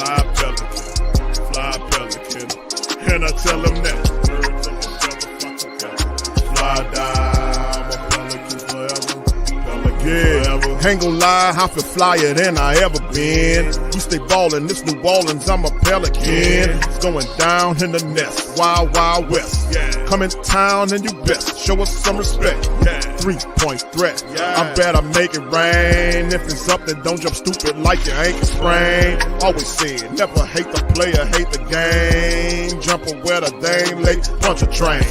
fly pelican, and I tell them that birds of a feather flock together. Fly die, I'm a pelican forever. Pelican ain't gon' lie, I feel flyer than I ever been. We stay ballin', this New Orleans, I'm a pelican. It's going down in the nest, wild, wild west. Come in town and you best show us some respect. 3-point threat, I better make it rain. If it's up, then don't jump stupid like your ankle sprain. Always said, never hate the player, hate the game. Jumper where the dame late, punch a train.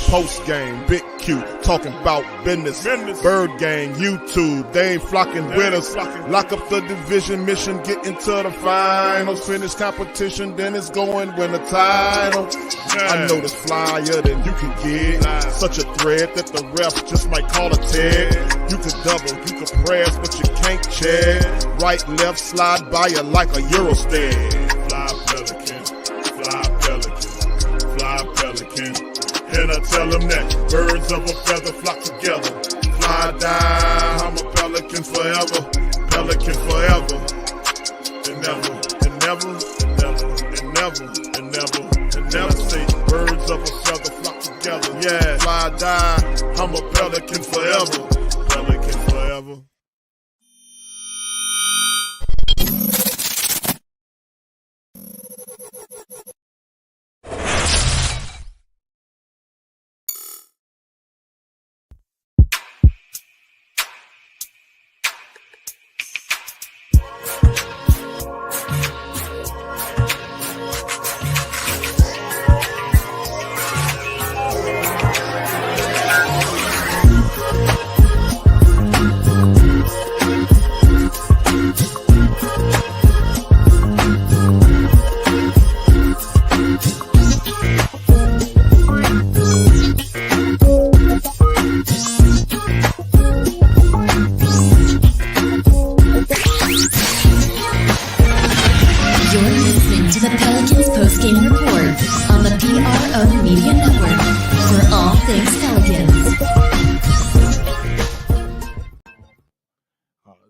Post game, big Q, talking about business. Bird gang, YouTube, they ain't flocking with us. Lock up the division mission, get into the finals. Finish competition, then it's going win the title. I know this flyer than you can get. Such a threat that the ref just might call a tag. You could double, you could press, but you can't check. Right, left, slide by you like a Eurostep. Fly pelican, and I tell them that birds of a feather flock together. Fly die, I'm a pelican forever, pelican forever. And never, and never, and never, and never, and never, and never say birds of a feather flock together. Yeah, fly die, I'm a pelican forever, pelican forever.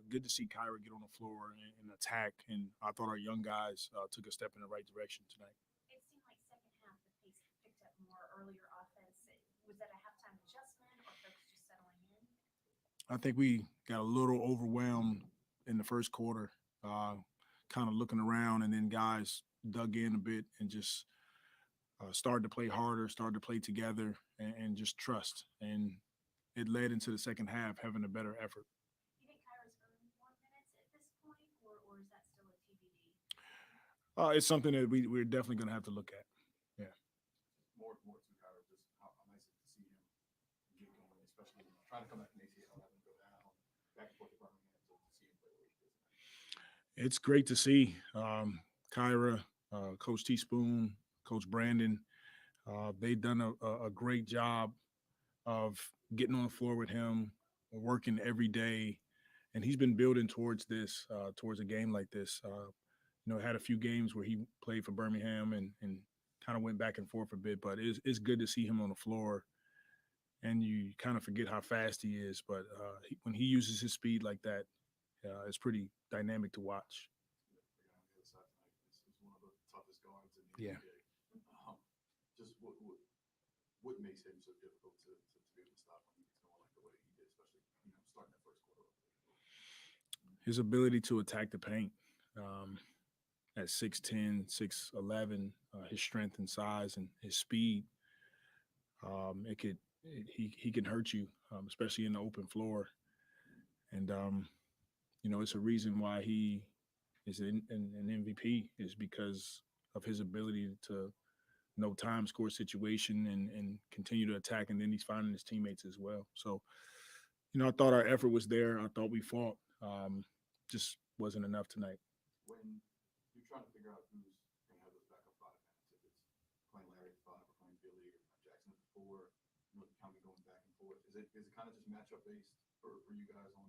Good to see Kyra get on the floor and attack, and I thought our young guys took a step in the right direction tonight. It seemed like second half the pace picked up more earlier offense. Was that a halftime adjustment or folks just settling in? I think we got a little overwhelmed in the first quarter, kind of looking around, and then guys dug in a bit and just started to play harder, started to play together, and just trust. And it led into the second half having a better effort. Or is that still a TBD? It's something that we're definitely going to have to look at. Yeah. More to Kyra, just how nice it is to see him get going, especially trying to come back from ACL, have him go down, back and forth to Birmingham to see him play what he did. It's great to see Kyra, Coach T. Spoon, Coach Brandon. They've done a great job of getting on the floor with him, working every day. And he's been building towards this, towards a game like this. Had a few games where he played for Birmingham and kind of went back and forth a bit. But it's good to see him on the floor. And you kind of forget how fast he is. But when he uses his speed like that, it's pretty dynamic to watch. It's one of the toughest guards in the NBA. Just what makes him so difficult to be able to stop when he's going like the way he did, especially starting that first quarter? His ability to attack the paint at 6'10", 6'11", his strength and size and his speed, he can hurt you, especially in the open floor. And it's a reason why he is an MVP is because of his ability to know time, score situation, and continue to attack. And then he's finding his teammates as well. So, I thought our effort was there. I thought we fought. Just wasn't enough tonight. When you're trying to figure out who's going to have those backup five minutes, if it's playing Larry at 5 or playing Billy or Jackson at 4, kind of going back and forth, is it kind of just matchup based for you guys on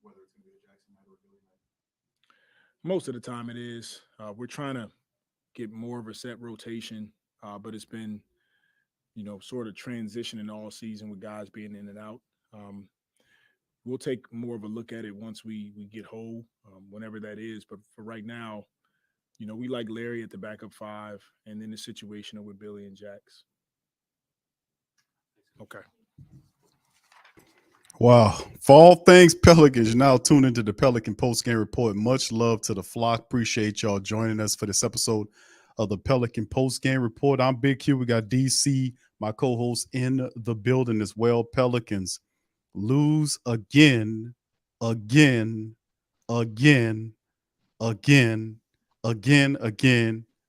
whether it's going to be a Jackson night or a Billy night? Most of the time it is. We're trying to get more of a set rotation, but it's been, sort of transitioning all season with guys being in and out. We'll take more of a look at it once we get whole, whenever that is. But for right now, We like Larry at the backup 5, and then the situational with Billy and Jax. Okay. Wow. For all things Pelicans, you're now tuned into the Pelican Postgame Report. Much love to the flock. Appreciate y'all joining us for this episode of the Pelican Postgame Report. I'm Big Q. We got DC, my co-host, in the building as well. Pelicans lose again, again, again, again,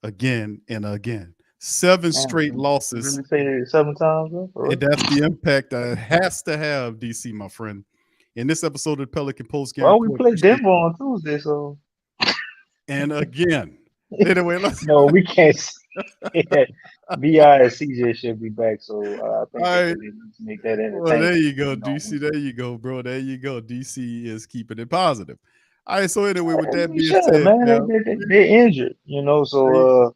again, and again. 7 straight losses. Really say it 7 times, bro? And that's the impact that it has to have, DC, my friend. In this episode of the Pelican Post Game Well, we Report, play Denver on Tuesday, so. and again. Anyway, No, we can't say that. BI and CJ should be back, so I think All they right. need to make that entertaining. Well, there you go, DC. There you go, bro. There you go. DC is keeping it positive. All right. So anyway, with that being said, man, now, they're injured, so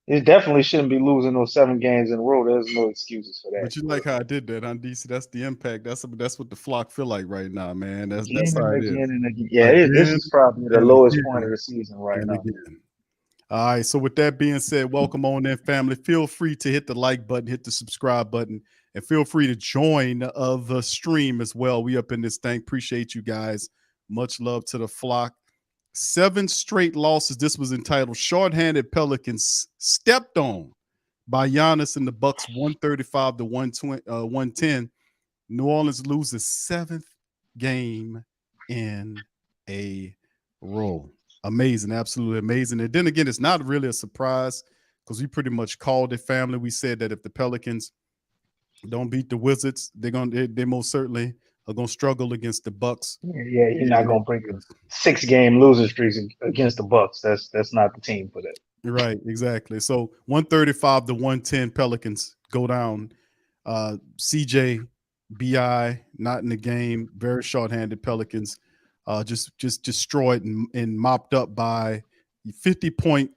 it definitely shouldn't be losing those 7 games in a row. There's no excuses for that. But you like how I did that on DC. That's the impact. That's what the flock feel like right now, man. That's Again how and it again is. and again. Yeah, this is probably the and lowest again, point of the season right and now. again. All right. So with that being said, welcome on in, family. Feel free to hit the like button, hit the subscribe button, and feel free to join the stream as well. We up in this thing. Appreciate you guys. Much love to the flock. 7 straight losses. This was entitled "Shorthanded Pelicans Stepped On" by Giannis and the Bucks, 135 to 110. New Orleans loses 7th game in a row. Amazing, absolutely amazing. And then again, it's not really a surprise because we pretty much called it, family. We said that if the Pelicans don't beat the Wizards, they most certainly are gonna struggle against the Bucks. Yeah, you're not gonna break a 6-game losing streak against the Bucks. That's not the team for that. Right, exactly. So 135 to 110 Pelicans go down. CJ, BI not in the game. Very short-handed Pelicans. Just destroyed and mopped up by 50-point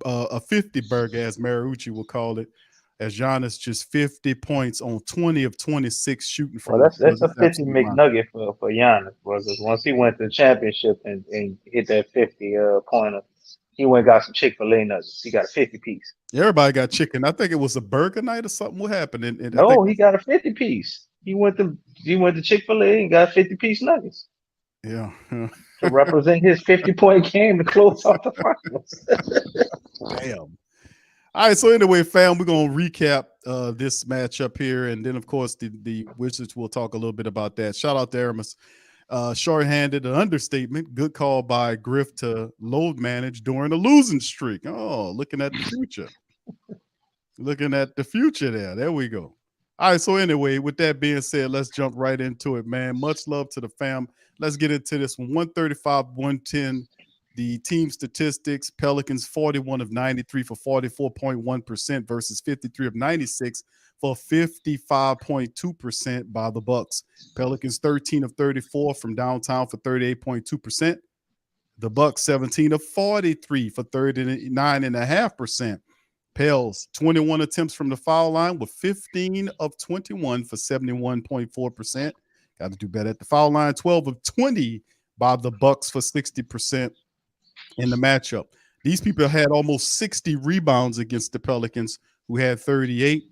a 50 burger, as Mariucci will call it, as Giannis just 50 points on 20 of 26 shooting from. Well, that's a 50 McNugget for Giannis, brothers. Once he went to the championship and hit that 50 pointer, he went and got some Chick-fil-A nuggets. He got a 50 piece. Everybody got chicken. I think it was a burger night or something. What happened? No, he got a 50 piece. He went to Chick-fil-A and got 50 piece nuggets. Yeah. To represent his 50-point game to close out the finals. Damn. All right, so anyway, fam, we're going to recap this matchup here, and then, of course, the Wizards will talk a little bit about that. Shout out to Aramis. Short-handed, an understatement. Good call by Griff to load manage during a losing streak. Oh, looking at the future. Looking at the future there. There we go. All right, so anyway, with that being said, let's jump right into it, man. Much love to the fam. Let's get into this one. 135, 110. The team statistics: Pelicans 41 of 93 for 44.1% versus 53 of 96 for 55.2% by the Bucks. Pelicans 13 of 34 from downtown for 38.2%. The Bucks 17 of 43 for 39.5%. Pels 21 attempts from the foul line with 15 of 21 for 71.4%. Got to do better at the foul line. 12 of 20 by the Bucks for 60%. In the matchup, these people had almost 60 rebounds against the Pelicans, who had 38.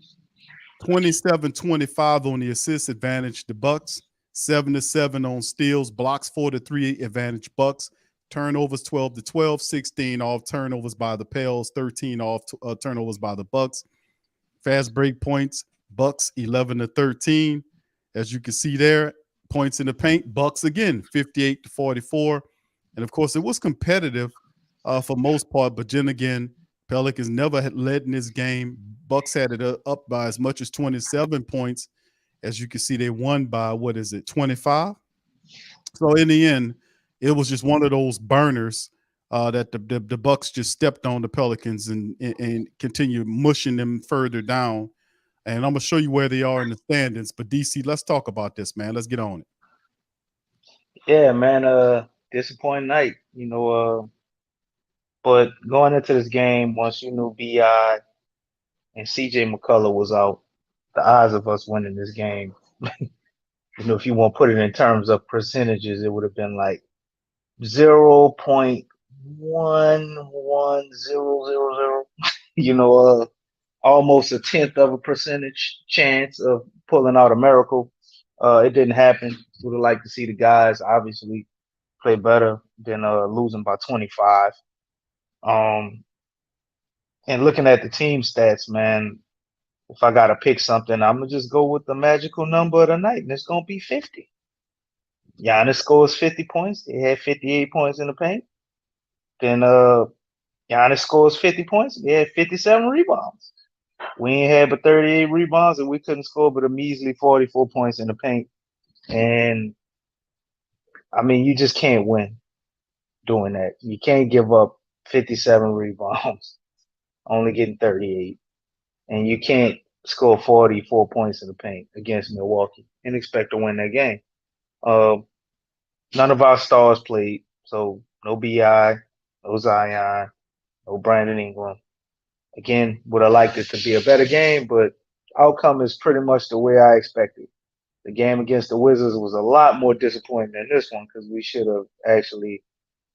27-25 on the assist advantage, the Bucks. 7-7 on steals, blocks 4-3 advantage Bucks. Turnovers 12-12, 16 off turnovers by the Pels, 13 off turnovers by the Bucks. Fast break points, Bucks 11-13. As you can see there, points in the paint, Bucks again 58-44. And of course, it was competitive for most part, but then again, Pelicans never had led in this game. Bucks had it up by as much as 27 points. As you can see, they won by 25? So in the end, it was just one of those burners that the Bucks just stepped on the Pelicans and continued mushing them further down. And I'm gonna show you where they are in the standings. But DC, let's talk about this, man. Let's get on it. Yeah, man. Disappointing night, but going into this game, once you knew BI and CJ McCullough was out, the odds of us winning this game, if you want to put it in terms of percentages, it would have been like 0.114% 0.1000. You know, almost a 10th of a % chance of pulling out a miracle. It didn't happen. Would have liked to see the guys obviously play better than losing by 25. And looking at the team stats, man, if I gotta pick something, I'm gonna just go with the magical number of the night, and it's gonna be 50. Giannis scores 50 points. They had 58 points in the paint. Then Giannis scores 50 points. They had 57 rebounds. We ain't had but 38 rebounds, and we couldn't score but a measly 44 points in the paint. And I mean, you just can't win doing that. You can't give up 57 rebounds, only getting 38. And you can't score 44 points in the paint against Milwaukee and expect to win that game. None of our stars played, so no BI, no Zion, no Brandon Ingram. Again, would have liked it to be a better game, but outcome is pretty much the way I expected. The game against the Wizards was a lot more disappointing than this one because we should have actually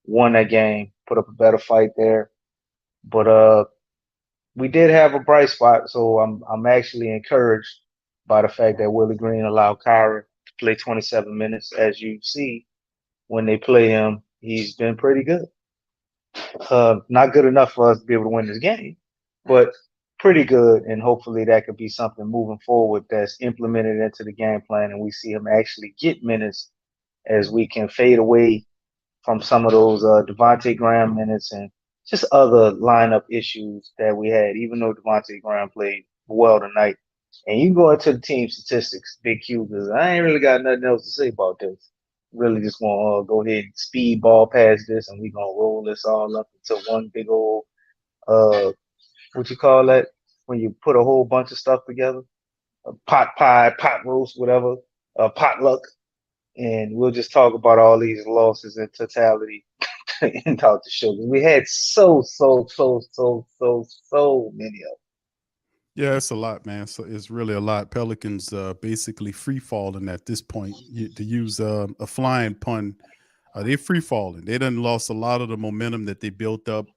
won that game, put up a better fight there. But we did have a bright spot, so I'm actually encouraged by the fact that Willie Green allowed Kyrie to play 27 minutes. As you see, when they play him, he's been pretty good. Not good enough for us to be able to win this game, but pretty good, and hopefully that could be something moving forward that's implemented into the game plan, and we see him actually get minutes as we can fade away from some of those Devontae Graham minutes and just other lineup issues that we had, even though Devontae Graham played well tonight. And you go into the team statistics, Big Q, because I ain't really got nothing else to say about this. Really just want to go ahead and speed ball past this, and we're going to roll this all up into one big old what you call that when you put a whole bunch of stuff together, a pot pie, pot roast, whatever, potluck, and we'll just talk about all these losses in totality and talk the show. We had so many of them. Yeah, it's a lot, man. So it's really a lot. Pelicans basically free falling at this point. To use a flying pun, they're free falling. They done lost a lot of the momentum that they built up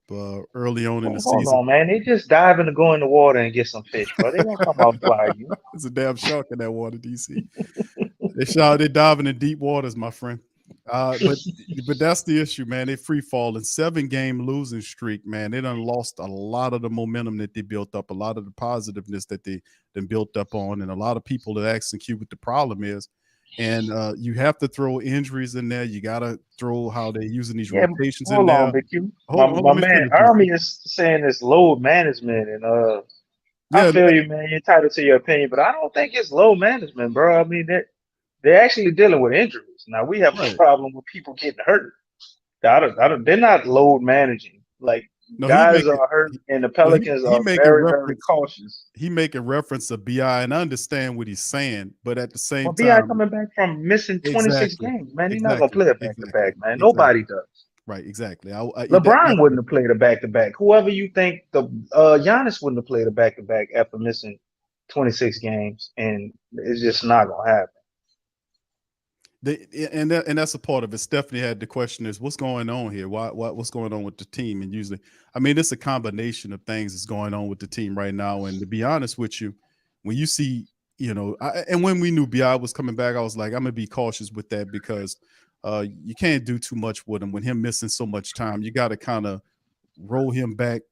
early on in the Hold season. on, man. They just diving to go in the water and get some fish, bro. They gonna come out fly you. It's a damn shark in that water, DC. They're diving in deep waters, my friend. But that's the issue, man. They free falling. 7-game losing streak, man. They done lost a lot of the momentum that they built up, a lot of the positiveness that they then built up on, and a lot of people that asking Q what the problem is. And you have to throw injuries in there. You got to throw how they're using these rotations in there. Hold on, Big Q. Hold My on, man Army is saying it's load management, and I feel you, man. You're entitled to your opinion, but I don't think it's load management, bro. I mean, they're actually dealing with injuries. Now, we have a problem with people getting hurt. They're not load managing. Like, guys are hurt, and the Pelicans are very, very cautious. He making reference to BI, and I understand what he's saying, but at the same time, BI coming back from missing 26 games, man. He's not going to play a back-to-back, man. Nobody does. Right, exactly. LeBron wouldn't have played a back-to-back. Whoever you think, Giannis wouldn't have played a back-to-back after missing 26 games, and it's just not going to happen. And that's a part of it. Stephanie had the question is, what's going on here? What's going on with the team? And usually, I mean, it's a combination of things that's going on with the team right now. And to be honest with you, when you see, and when we knew BI was coming back, I was like, I'm gonna be cautious with that because you can't do too much with him. When him missing so much time, you got to kind of roll him back,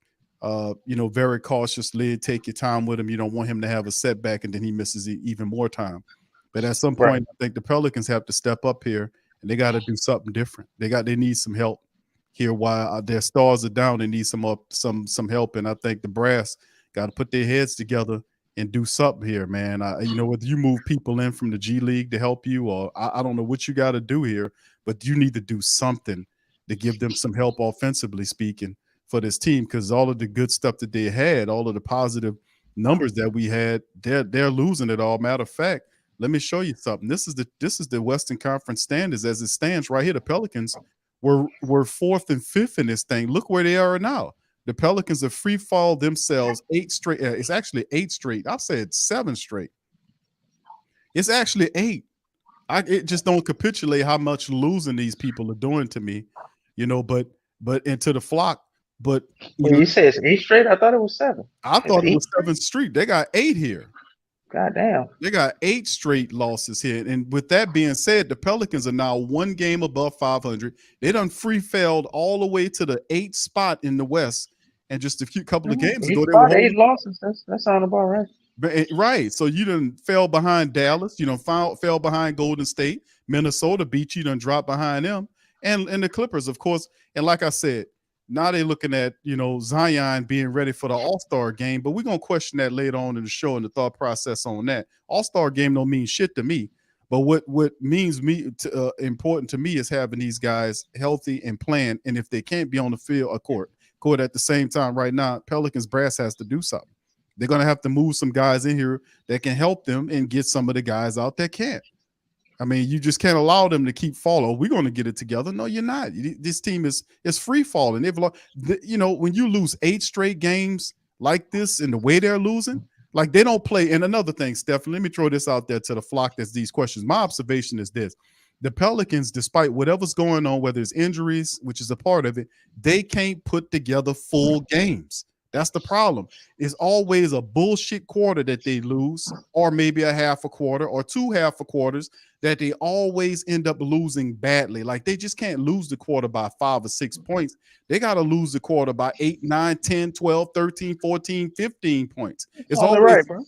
very cautiously, take your time with him. You don't want him to have a setback and then he misses even more time. But at some point, I think the Pelicans have to step up here and they got to do something different. They need some help here while their stars are down. They need some help. And I think the brass got to put their heads together and do something here, man. Whether you move people in from the G League to help you, or I don't know what you got to do here, but you need to do something to give them some help offensively speaking for this team, because all of the good stuff that they had, all of the positive numbers that we had, they're losing it all. Matter of fact, let me show you something. This is the Western Conference standings as it stands right here. The Pelicans were 4th and 5th in this thing. Look where they are now. The Pelicans have free fall themselves 8 straight. It's actually 8 straight. I said 7 straight. It's actually 8. It just don't capitulate how much losing these people are doing to me, but into the flock. But you Wait, know, you say it's 8 straight? I thought it was 7. I It's thought it 8 was straight? 7th Street. They got 8 here. God damn. They got 8 straight losses here. And with that being said, the Pelicans are now 1 game above 500. They done free failed all the way to the 8th spot in the West. And just a couple of games 8 ago, they were spot, 8 holding. losses. That sounds about right. Right. So you done fell behind Dallas. You done fell behind Golden State. Minnesota beat you. Done dropped behind them. And the Clippers, of course. And like I said, now they're looking at, Zion being ready for the All-Star game. But we're going to question that later on in the show and the thought process on that. All-Star game don't mean shit to me. But what means important to me is having these guys healthy and playing. And if they can't be on the field or court at the same time right now, Pelicans brass has to do something. They're going to have to move some guys in here that can help them and get some of the guys out that can't. I mean, you just can't allow them to keep falling. We're going to get it together. No, you're not. This team is free falling. They've lost. When you lose 8 straight games like this and the way they're losing, like they don't play. And another thing, Stephen, let me throw this out there to the flock that's these questions. My observation is this. The Pelicans, despite whatever's going on, whether it's injuries, which is a part of it, they can't put together full games. That's the problem. It's always a bullshit quarter that they lose, or maybe a half a quarter or 2 half a quarters that they always end up losing badly. Like they just can't lose the quarter by 5 or 6 points. They got to lose the quarter by 8, 9, 10, 12, 13, 14, 15 points. It's All always right, bro.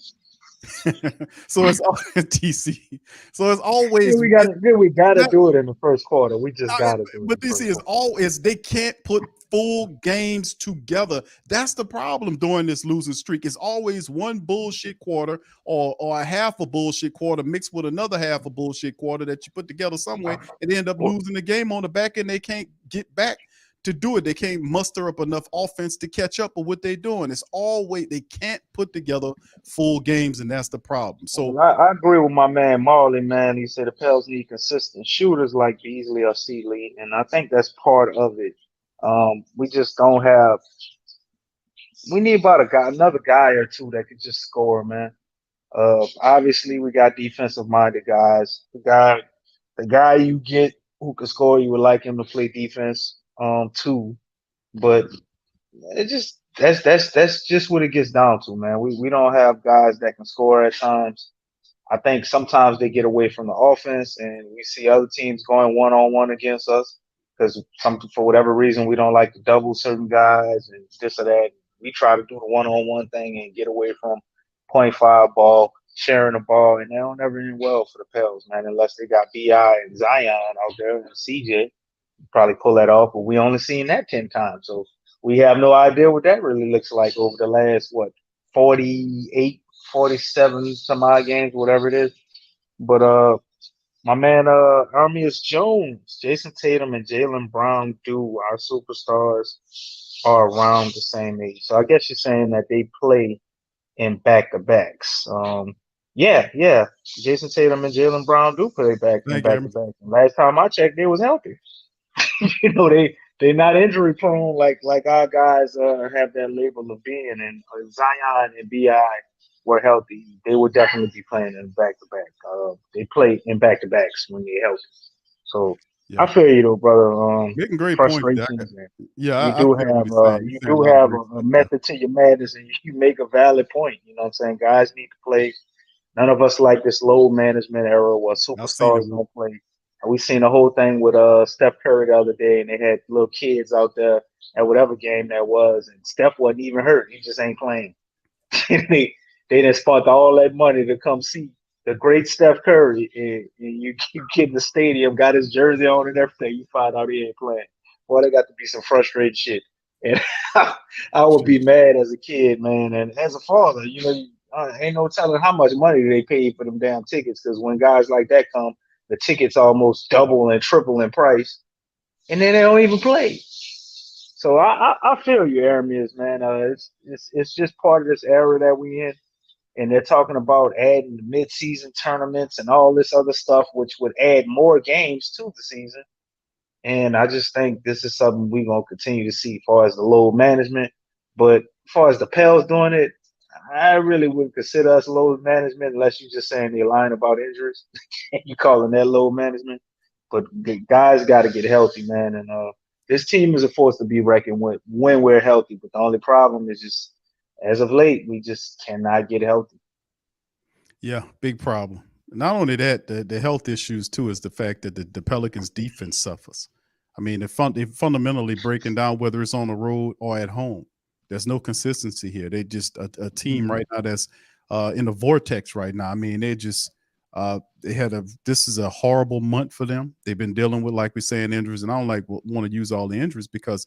so it's TC. So it's always We gotta do it in the first quarter. We just gotta do it. But this is always they can't put full games together. That's the problem during this losing streak. It's always one bullshit quarter or a half a bullshit quarter mixed with another half a bullshit quarter that you put together somewhere and they end up losing the game on the back end. They can't get back to do it. They can't muster up enough offense to catch up with what they're doing. It's always they can't put together full games, and that's the problem. So Well, I agree with my man Marley, man. He said the Pels need consistent shooters like Beasley or Sealy, and I think that's part of it. We just don't have. We need about another guy or two that could just score, man. Obviously, we got defensive minded guys. The guy you get who can score, you would like him to play defense, too. But it just that's just what it gets down to, man. We don't have guys that can score at times. I think sometimes they get away from the offense, and we see other teams going 1-on-1 against us because for whatever reason we don't like to double certain guys and this or that. We try to do the 1-on-1 thing and get away from .5 ball, sharing the ball, and they don't ever end well for the Pels, man. Unless they got Bi and Zion out there and CJ, probably pull that off, but we only seen that 10 times, so we have no idea what that really looks like over the last 48, 47 some odd games, whatever it is. But my man Armius Jones, Jason Tatum, and Jaylen Brown our superstars are around the same age. So I guess you're saying that they play in back-to-backs. Yeah. Jason Tatum and Jaylen Brown do play back-to-backs. Last time I checked, they was healthy. They're not injury prone like our guys have that label of being. And Zion and Bi were healthy, they would definitely be playing in back-to-back. They play in back-to-backs when they're healthy. So yeah. I feel you though, brother. Making great points. You do have a method to your madness, and you make a valid point. You know what I'm saying? Guys need to play. None of us like this load management era where superstars don't play. We seen the whole thing with Steph Curry the other day, and they had little kids out there at whatever game that was, and Steph wasn't even hurt. He just ain't playing. they done spent all that money to come see the great Steph Curry, and you get in the stadium, got his jersey on and everything. You find out he ain't playing. Boy, there got to be some frustrated shit. And I would be mad as a kid, man, and as a father, ain't no telling how much money they paid for them damn tickets. Because when guys like that come, the tickets almost double and triple in price, and then they don't even play. So I feel you, Aramis, man. It's just part of this era that we in, and they're talking about adding the mid-season tournaments and all this other stuff, which would add more games to the season. And I just think this is something we're gonna continue to see as far as the load management. But as far as the Pels doing it, I really wouldn't consider us load management unless you're just saying they're lying about injuries. You calling that load management. But the guys got to get healthy, man. And this team is a force to be reckoned with when we're healthy. But the only problem is just as of late, we just cannot get healthy. Yeah, big problem. Not only that, the health issues too is the fact that the Pelicans defense suffers. I mean, they're fundamentally breaking down whether it's on the road or at home. There's no consistency here. They just a team right now that's in a vortex right now. I mean, this is a horrible month for them. They've been dealing with, like we're saying, injuries, and I don't want to use all the injuries because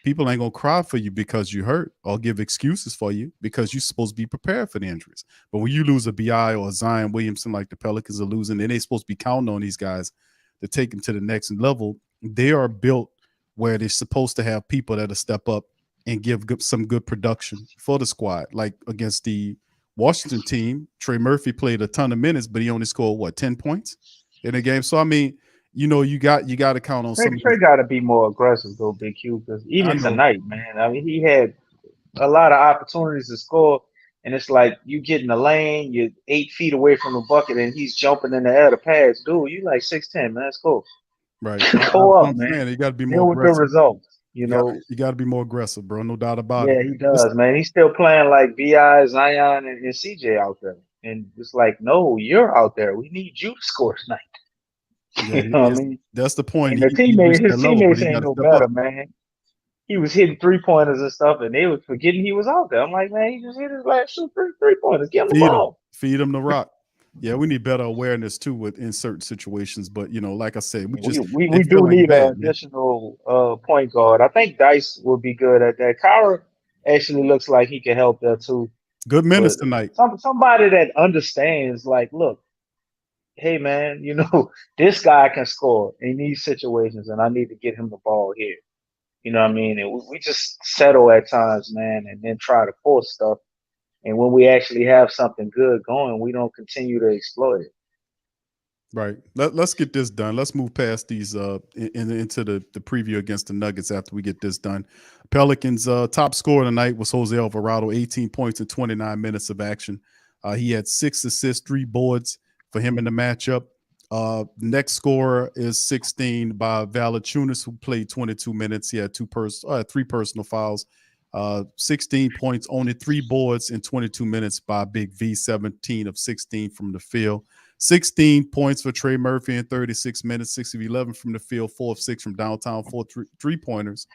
people ain't gonna cry for you because you hurt or give excuses for you because you're supposed to be prepared for the injuries. But when you lose a BI or a Zion Williamson like the Pelicans are losing, then they're supposed to be counting on these guys to take them to the next level. They are built where they're supposed to have people that'll step up and give some good production for the squad. Like against the Washington team, Trey Murphy played a ton of minutes, but he only scored 10 points in the game. So I mean, you got to count on some. Trey got to be more aggressive though, Big Q, because I even know, tonight, man, I mean, he had a lot of opportunities to score, and it's like you get in the lane, you're 8 feet away from the bucket, and he's jumping in the air to pass. Dude, you like 6'10", man. Let's go. right? Go up, I'm man. saying you got to be more Deal with the aggressive. results. You got to be more aggressive, bro. No doubt about it. Yeah, he does, man. He's still playing like Bi, Zion, and CJ out there, and it's like, no, you're out there. We need you to score tonight. Yeah, You know what I mean? that's the point. And the He reached his that level, but teammates he got ain't to no step better, up. man. He was hitting 3-pointers and stuff, and they was forgetting he was out there. I'm like, man, he just hit his last 3-pointers. Give him the ball. Feed him the rock. Yeah, we need better awareness too in certain situations. But like I said, We they do feeling need an bad, man. additional point guard. I think Dice will be good at that. Kyra actually looks like he can help there too. Good minutes But tonight. somebody that understands, like, look, hey man, this guy can score in these situations, and I need to get him the ball here. You know what I mean? And we just settle at times, man, and then try to force stuff. And when we actually have something good going, we don't continue to exploit it. Right. Let's get this done. Let's move past these into the preview against the Nuggets after we get this done. Pelicans top scorer tonight was Jose Alvarado, 18 points in 29 minutes of action. He had 6 assists, 3 boards for him in the matchup. Next scorer is 16 by Valanciunas, who played 22 minutes. He had 3 personal fouls. 16 points, only 3 boards in 22 minutes by Big V, 17 of 16 from the field. 16 points for Trey Murphy in 36 minutes, 6 of 11 from the field, 4 of 6 from downtown, 4 3-pointers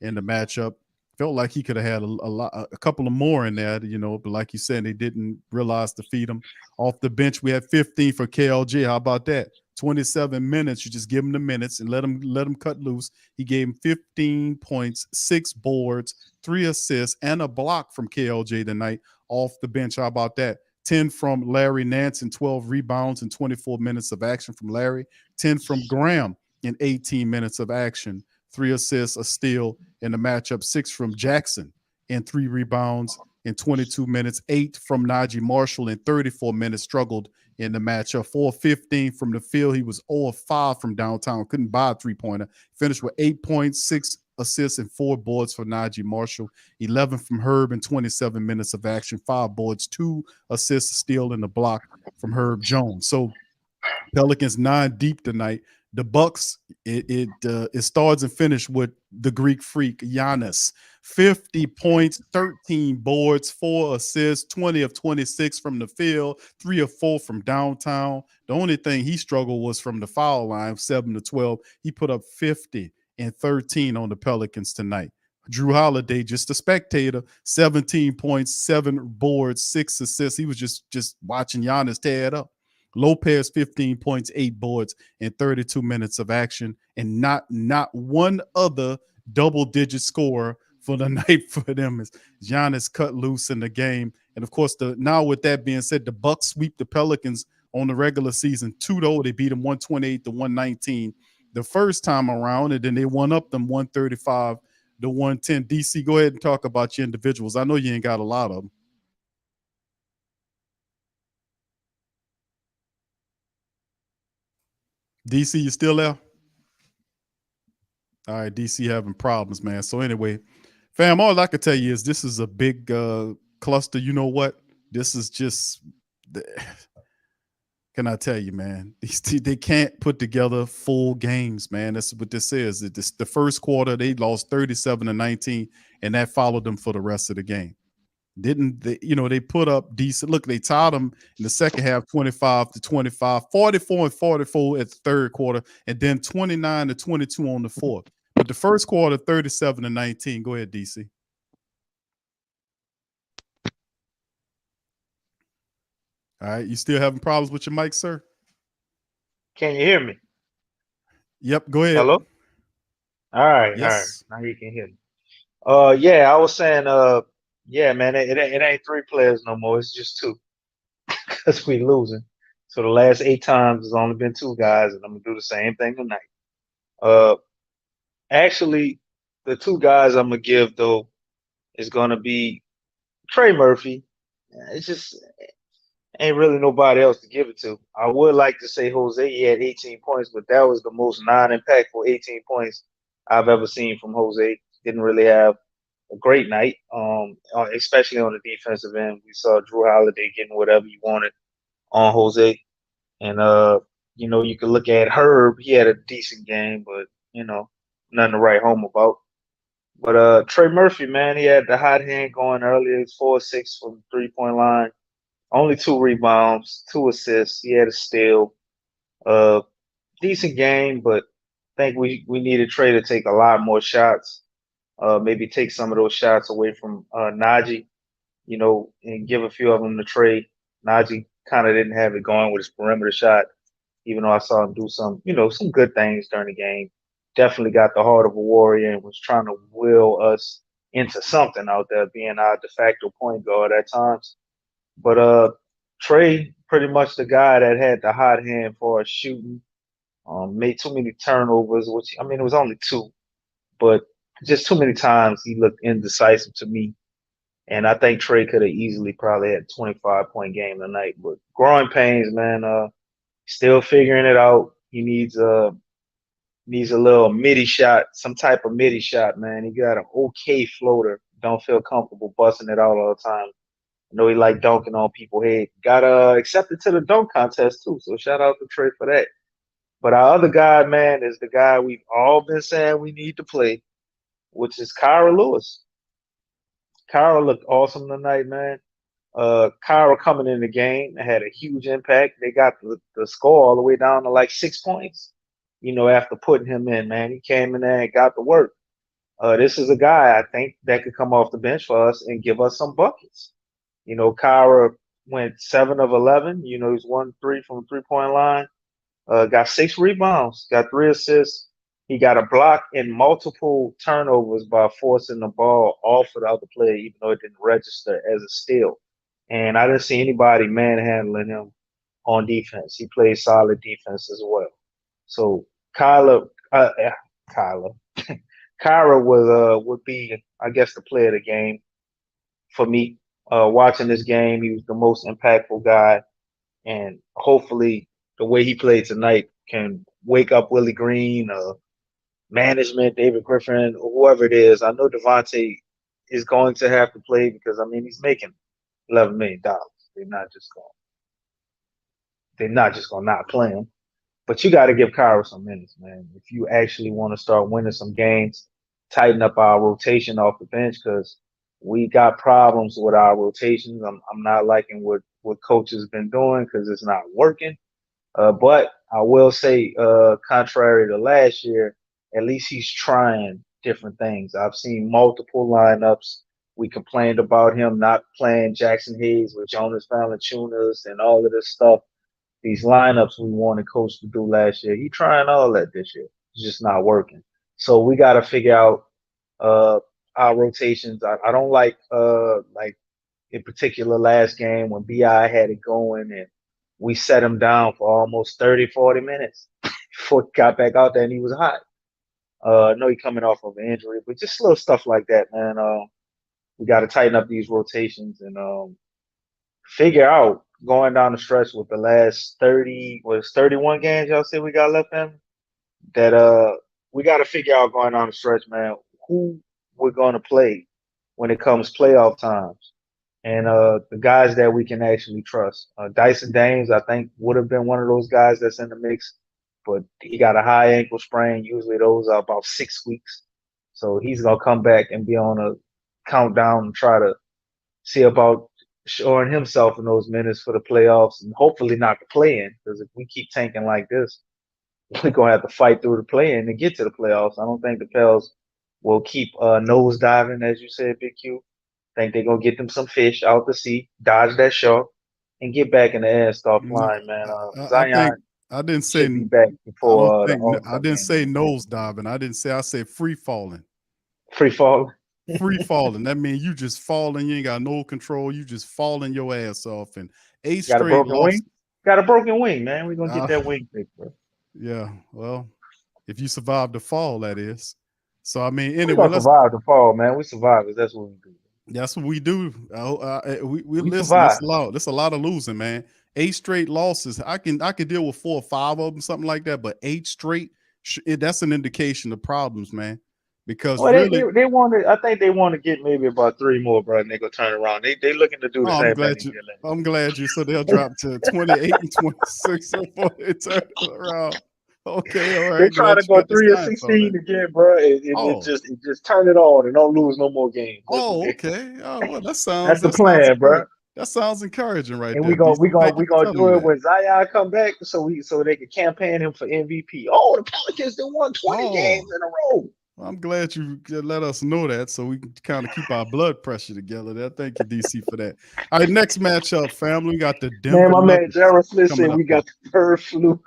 in the matchup. Felt like he could have had a couple of more in there, but like you said, they didn't realize to feed him. Off the bench, we had 15 for KLJ. How about that? 27 minutes. You just give him the minutes and let him cut loose. He gave him 15 points, 6 boards, 3 assists, and a block from KLJ tonight off the bench. How about that? 10 from Larry Nance and 12 rebounds in 24 minutes of action from Larry. 10 from Graham in 18 minutes of action. 3 assists, a steal in the matchup. 6 from Jackson and 3 rebounds in 22 minutes. 8 from Najee Marshall in 34 minutes, struggled in the matchup. 4-15 from the field. He was 0-5 from downtown. Couldn't buy a 3-pointer. Finished with 8 points, 6 assists, and 4 boards for Najee Marshall. 11 from Herb in 27 minutes of action. 5 boards, 2 assists, a steal, and a block from Herb Jones. So Pelicans 9 deep tonight. The Bucks, it starts and finished with the Greek freak Giannis. 50 points, 13 boards, 4 assists, 20 of 26 from the field, 3 of 4 from downtown. The only thing he struggled was from the foul line, 7 to 12. He put up 50 and 13 on the Pelicans tonight. Jrue Holiday, just a spectator, 17 points, 7 boards, 6 assists. He was just watching Giannis tear it up. Lopez, 15 points, 8 boards in 32 minutes of action, and not one other double-digit scorer for the night for them as Giannis cut loose in the game. And of course, now with that being said, the Bucks sweep the Pelicans on the regular season 2-0. They beat them 128 to 119 the first time around, and then they won up them 135 to 110. DC, go ahead and talk about your individuals. I know you ain't got a lot of them. DC, you still there? All right, DC having problems, man. So anyway, fam, all I can tell you is this is a big cluster. You know what? This is just Can I tell you, man? They can't put together full games, man. That's what this is. The first quarter they lost 37-19, and that followed them for the rest of the game. Didn't they? They put up decent. Look, they tied them in the second half, 25-25, 44-44 at the third quarter, and then 29-22 on the fourth. But the first quarter, 37-19. Go ahead, DC. All right, you still having problems with your mic, sir? Can you hear me? Yep, go ahead. Hello? All right. Yes. Now you can hear me. Yeah, I was saying, yeah, man, it ain't 3 players no more. It's just 2 because we losing. So the last 8 times, it's only been 2 guys, and I'm gonna do the same thing tonight. Actually, the 2 guys I'm gonna give though is gonna be Trey Murphy. It's just ain't really nobody else to give it to. I would like to say Jose, he had 18 points, but that was the most non-impactful 18 points I've ever seen from Jose. Didn't really have a great night, especially on the defensive end. We saw Jrue Holiday getting whatever he wanted on Jose. And, you could look at Herb. He had a decent game, but, nothing to write home about. But Trey Murphy, man, he had the hot hand going earlier. He was 4-6 from the 3-point line. Only 2 rebounds, 2 assists. He had a steal. Decent game, but I think we needed Trey to take a lot more shots. Maybe take some of those shots away from Najee, and give a few of them to Trey. Najee kind of didn't have it going with his perimeter shot, even though I saw him do some good things during the game. Definitely got the heart of a warrior and was trying to will us into something out there, being our de facto point guard at times. But Trey, pretty much the guy that had the hot hand for us shooting, made too many turnovers, which, it was only 2, but just too many times he looked indecisive to me. And I think Trey could have easily probably had a 25-point game tonight. But growing pains, man, still figuring it out. He needs a little midi shot, some type of midi shot, man. He got an okay floater. Don't feel comfortable busting it out all the time. I know he like dunking on people's head. Got accepted to the dunk contest too. So shout out to Trey for that. But our other guy, man, is the guy we've all been saying we need to play, which is Kyra Lewis. Kyra looked awesome tonight, man. Kyra coming in the game had a huge impact. They got the score all the way down to like 6 points, after putting him in, man. He came in there and got the work. This is a guy I think that could come off the bench for us and give us some buckets. Kyra went 7 of 11. He's 1-3 from the 3-point line. Got 6 rebounds, got 3 assists. He got a block and multiple turnovers by forcing the ball off of the other player, even though it didn't register as a steal. And I didn't see anybody manhandling him on defense. He played solid defense as well. So Kyra would be, I guess, the player of the game for me. Watching this game, he was the most impactful guy, and hopefully the way he played tonight can wake up Willie Green, management, David Griffin, or whoever it is. I know Devontae is going to have to play because he's making $11 million. They're not just going to not play him. But you got to give Kyra some minutes, man. If you actually want to start winning some games, tighten up our rotation off the bench because we got problems with our rotations. I'm not liking what coach has been doing because it's not working. But I will say, contrary to last year, at least he's trying different things. I've seen multiple lineups. We complained about him not playing Jackson Hayes with Jonas Valanciunas and all of this stuff. These lineups we wanted coach to do last year. He's trying all that this year. It's just not working. So we got to figure out our rotations. I don't like in particular last game when BI had it going and we set him down for almost 30, 40 minutes before he got back out there and he was hot. I know he's coming off of an injury, but just little stuff like that, man. We got to tighten up these rotations and figure out going down the stretch with the last 31 games y'all say we got left in, that we got to figure out going down the stretch, man, who we're going to play when it comes playoff times. and the guys that we can actually trust. Dyson Dames, I think, would have been one of those guys that's in the mix, but he got a high ankle sprain. Usually those are about 6 weeks. So he's going to come back and be on a countdown and try to see about showing himself in those minutes for the playoffs and hopefully not the play-in, because if we keep tanking like this, we're going to have to fight through the play-in to get to the playoffs. I don't think the Pels will keep nose diving, as you said, Big Q. I think they're going to get them some fish out to sea, dodge that shark, and get back in the air and start No, flying, man. I think Zion I didn't say should be back I don't before the think I All-Star didn't game. say nose diving. I said free falling. Free fall. Free falling. That means you just falling. You ain't got no control. You just falling your ass off. And 8 Got a straight broken losses. wing? Got a broken wing, man. We're going to get that wing fixed, bro. Yeah. Well, if you survive the fall, that is. So I mean, We're anyway, going to survive the fall, man. We survivors. That's what we do. that's what we do. We We listen. survive. That's a lot of losing, man. 8 straight losses. I can deal with 4 or 5 of them, something like that. But 8 straight, that's an indication of problems, man. Because Well, really, they want to. I think they want to get maybe about 3 more, bro, and they go turn around. They looking to do the oh, same thing they did I'm glad you. So they'll drop to 28 and 26 before they turn it around. Okay, all They right. try Glad to you go got the 3 or science on 16 that. again, bro. It Oh, just turn it on and don't lose no more games. That's what okay. Oh, well, that's the that sounds plan, bro. encouraging. That sounds encouraging right And there, DC. Thank you we for gonna telling me do it that. when Zion come back, so they can campaign him for MVP. Oh, the Pelicans they won 20 Oh, games in a row. well, I'm glad you let us know that so we can kind of keep our blood pressure together there. Thank you, DC, for that. All right, next matchup, family. We got the Man, Denver my man Nuggets Jared Smith coming said up we here. got the bird flu.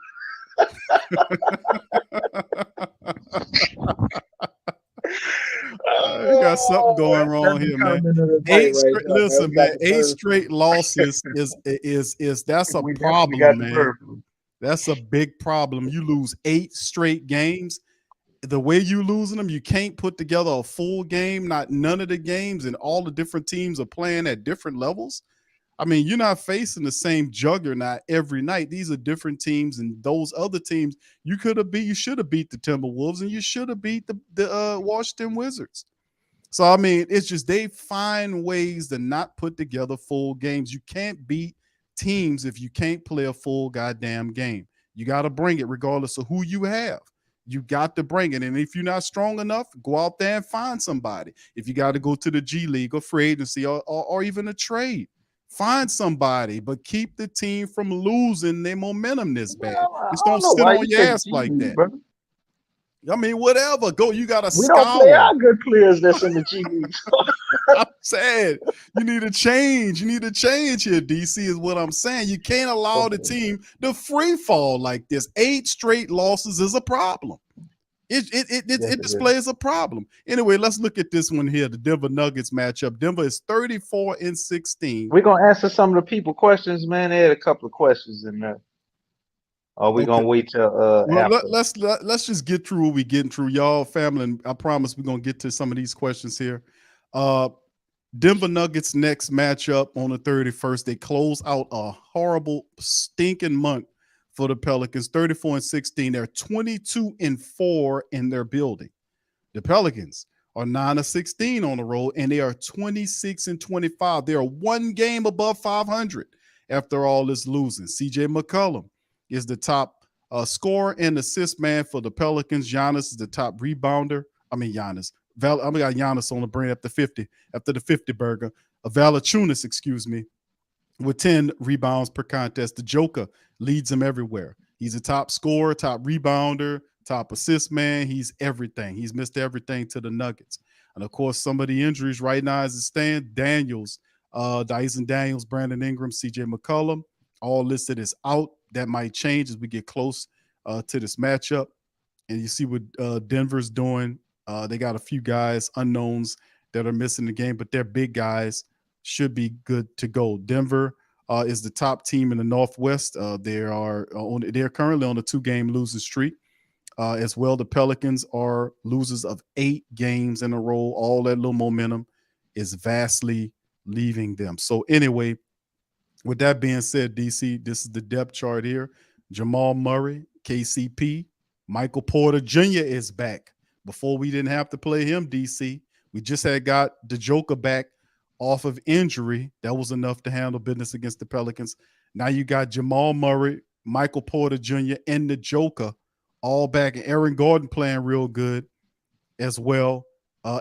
We got something going That's wrong the here, man. comment of the night right there, man. Listen, We got man. the 8 bird flu. straight losses is that's a We definitely got problem, the man. bird flu. That's a big problem. You lose 8 straight games. The way you losing them, you can't put together a full game. Not none of the games, and all the different teams are playing at different levels. I mean, you're not facing the same juggernaut every night. These are different teams, and those other teams you should have beat the Timberwolves, and you should have beat the Washington Wizards. So I mean, it's just they find ways to not put together full games. You can't beat teams if you can't play a full goddamn game. You got to bring it regardless of who you have. You got to bring it. And if you're not strong enough, go out there and find somebody. If you got to go to the G League or free agency or even a trade, find somebody, but keep the team from losing their momentum this bad. Well, I Just don't don't know sit why on you your say the ass G like League, that. brother. I mean, whatever. Go. You got to We don't play scour. our good players that's in the G League. I'm saying you need a change. You need a change here, DC, is what I'm saying. You can't allow the Okay. team to free fall like this. 8 straight losses is a problem. Yes, It it is. displays a problem. Anyway, let's look at this one here, the Denver Nuggets matchup. Denver is 34 and 16. We're gonna answer some of the people questions, man. They had a couple of questions in there. Or we Okay. gonna wait till Well, after. let's just get through what we getting through, y'all, family. And I promise we're gonna get to some of these questions here. Denver Nuggets next matchup on the 31st. They close out a horrible, stinking month for the Pelicans. 34 and 16. They're 22 and 4 in their building. The Pelicans are 9 of 16 on the road, and they are 26 and 25. They are 1 game above 500 after all this losing. CJ McCollum is the top scorer and assist man for the Pelicans. Giannis is the top rebounder. I mean, Giannis. I got Giannis on the brain after the 50 burger. Valanciunas, excuse me, with 10 rebounds per contest. The Joker leads him everywhere. He's a top scorer, top rebounder, top assist man. He's everything. He's missed everything to the Nuggets. And of course, some of the injuries right now as it stands, Daniels, Dyson Daniels, Brandon Ingram, CJ McCollum, all listed as out. That might change as we get close to this matchup. And you see what Denver's doing. They got a few guys, unknowns, that are missing the game, but they're big guys, should be good to go. Denver is the top team in the Northwest. They're currently on a 2-game losing streak. As well, the Pelicans are losers of 8 games in a row. All that little momentum is vastly leaving them. So anyway, with that being said, DC, this is the depth chart here. Jamal Murray, KCP, Michael Porter Jr. is back. Before we didn't have to play him, DC. We just had got the Joker back off of injury. That was enough to handle business against the Pelicans. Now you got Jamal Murray, Michael Porter Jr., and the Joker all back, and Aaron Gordon playing real good as well.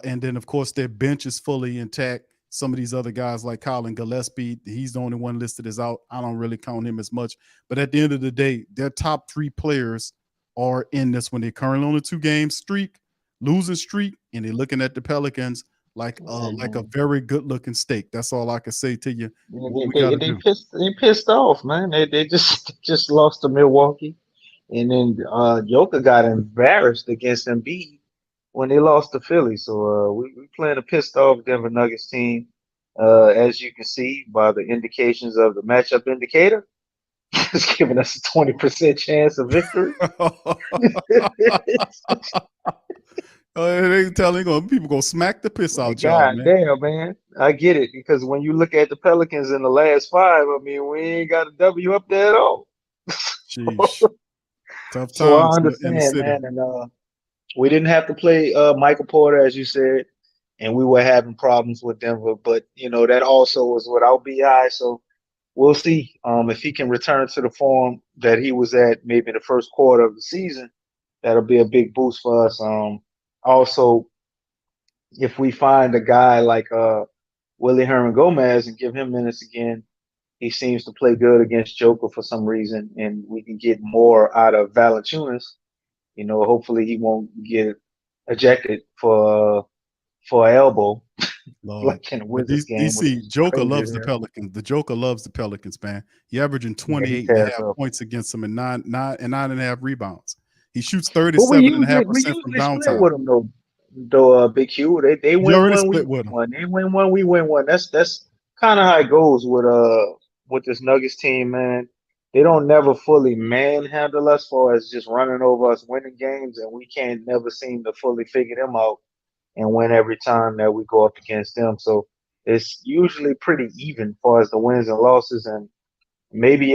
And then, of course, their bench is fully intact. Some of these other guys like Colin Gillespie, he's the only one listed as out. I don't really count him as much. But at the end of the day, their top 3 players are in this when they're currently on a 2-game streak, losing streak, and they're looking at the Pelicans like a very good-looking steak. That's all I can say to you. What we gotta do. They pissed off, man. They just lost to Milwaukee, and then Joker got embarrassed against Embiid when they lost to Philly. So we playing a pissed off Denver Nuggets team, as you can see by the indications of the matchup indicator. It's giving us a 20% chance of victory. They telling people gonna smack the piss out y'all, God man. damn, man. I get it, because when you look at the Pelicans in the last 5, I mean, we ain't got a W up there at all. Sheesh. Tough So I times in the understand, city. man. And we didn't have to play Michael Porter, as you said, and we were having problems with Denver. But, that also was without BI. So we'll see if he can return to the form that he was at maybe in the first quarter of the season. That'll be a big boost for us. Also, if we find a guy like Willie Herman Gomez and give him minutes again, he seems to play good against Joker for some reason, and we can get more out of Valanciunas. Hopefully he won't get ejected for an elbow like in the But Wizards game. DC, Joker loves the Pelicans. The Joker loves the Pelicans, man. He averaging 28.5 points against them and nine and a half rebounds. He shoots 37.5% from downtown. Split with them though, Big Q. They win one, we win one. They win one, we win one. That's kind of how it goes with this Nuggets team, man. They don't never fully manhandle us for as just running over us, winning games, and we can't never seem to fully figure them out and win every time that we go up against them. So it's usually pretty even far as the wins and losses, and maybe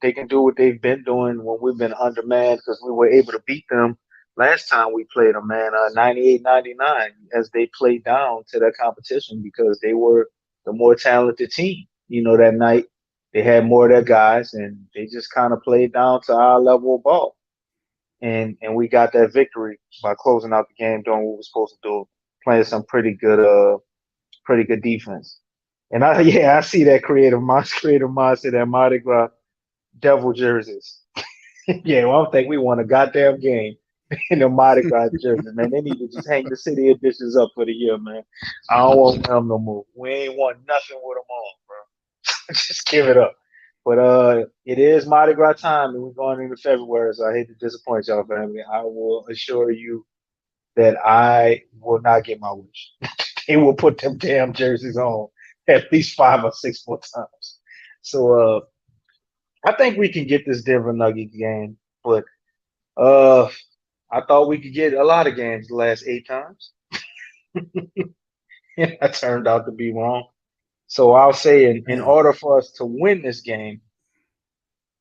they can do what they've been doing when we've been undermanned, because we were able to beat them last time we played them, man, 98-99, as they played down to that competition because they were the more talented team. That night they had more of their guys, and they just kind of played down to our level of ball. And we got that victory by closing out the game, doing what we're supposed to do, playing some pretty good defense. And I see that creative mindset, that Mardi Gras devil jerseys. Yeah, well, I think we won a goddamn game in the Mardi Gras jersey, man. They need to just hang the city editions up for the year, man. I don't want them no more. We ain't won nothing with them on, bro. Just give it up. But it is Mardi Gras time, and we're going into February, so I hate to disappoint y'all, family. I will assure you that I will not get my wish. They will put them damn jerseys on at least 5 or 6 more times. So I think we can get this Denver Nuggets game, but I thought we could get a lot of games the last 8 times. I turned out to be wrong. So I'll say in order for us to win this game,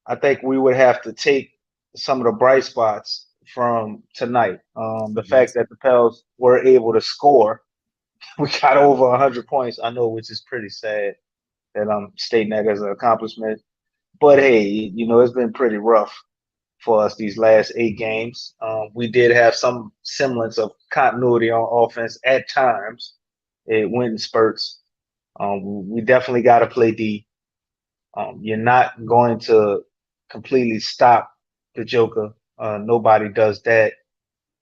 I think we would have to take some of the bright spots from tonight. The fact that the Pels were able to score. We got over 100 points, I know, which is pretty sad that I'm stating that as an accomplishment. But hey, it's been pretty rough for us these last 8 games. We did have some semblance of continuity on offense at times. It went in spurts. We definitely got to play D. You're not going to completely stop the Joker. Nobody does that.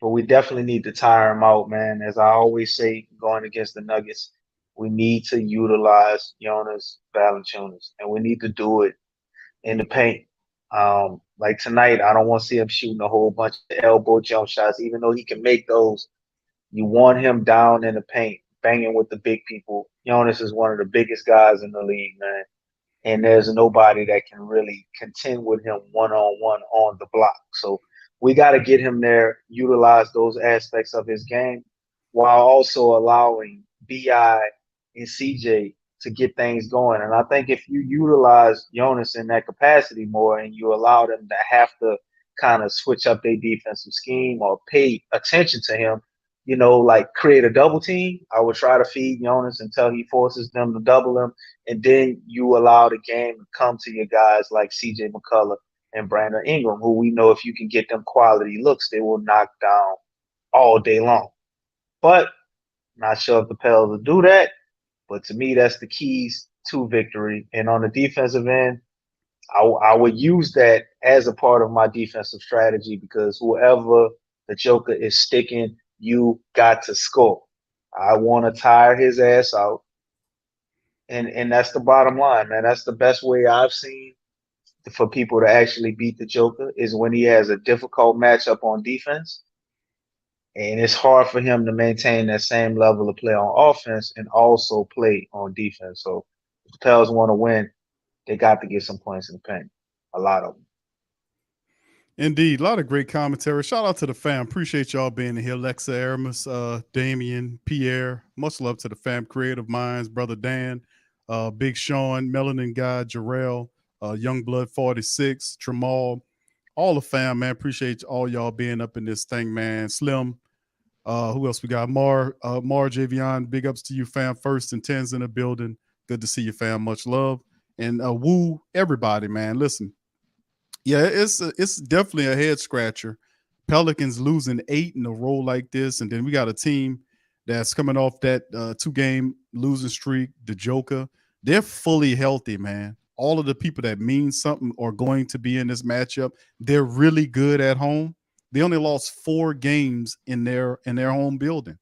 But we definitely need to tire him out, man. As I always say, going against the Nuggets, we need to utilize Giannis Valanciunas, and we need to do it in the paint. Like tonight, I don't want to see him shooting a whole bunch of elbow jump shots, even though he can make those. You want him down in the paint, banging with the big people. Giannis is one of the biggest guys in the league, man. And there's nobody that can really contend with him one-on-one on the block. So we got to get him there, utilize those aspects of his game, while also allowing BI and CJ to get things going. And I think if you utilize Giannis in that capacity more, and you allow them to have to kind of switch up their defensive scheme or pay attention to him, like create a double team, I would try to feed Giannis until he forces them to double him, and then you allow the game to come to your guys like CJ McCullough and Brandon Ingram, who we know if you can get them quality looks, they will knock down all day long. But not sure if the Pels will do that. But to me, that's the keys to victory. And on the defensive end, I would use that as a part of my defensive strategy because whoever the Joker is sticking, you got to score. I want to tire his ass out. And that's the bottom line, man. That's the best way I've seen for people to actually beat the Joker is when he has a difficult matchup on defense. And it's hard for him to maintain that same level of play on offense and also play on defense. So if the Pels want to win, they got to get some points in the paint. A lot of them. Indeed, a lot of great commentary. Shout out to the fam. Appreciate y'all being here. Lexa, Aramis, Damian, Pierre. Much love to the fam. Creative Minds, Brother Dan, Big Sean, Melanin Guy, Jarrell, Youngblood 46, Tremal, all the fam, man. Appreciate all y'all being up in this thing, man. Slim. Who else we got? Mar Javion. Big ups to you, fam. First and 10s in the building. Good to see you, fam. Much love. And woo everybody, man. Listen. Yeah, it's definitely a head scratcher. Pelicans losing 8 in a row like this, and then we got a team that's coming off that 2-game losing streak. The Joker, they're fully healthy, man. All of the people that mean something are going to be in this matchup. They're really good at home. They only lost 4 games in their home building.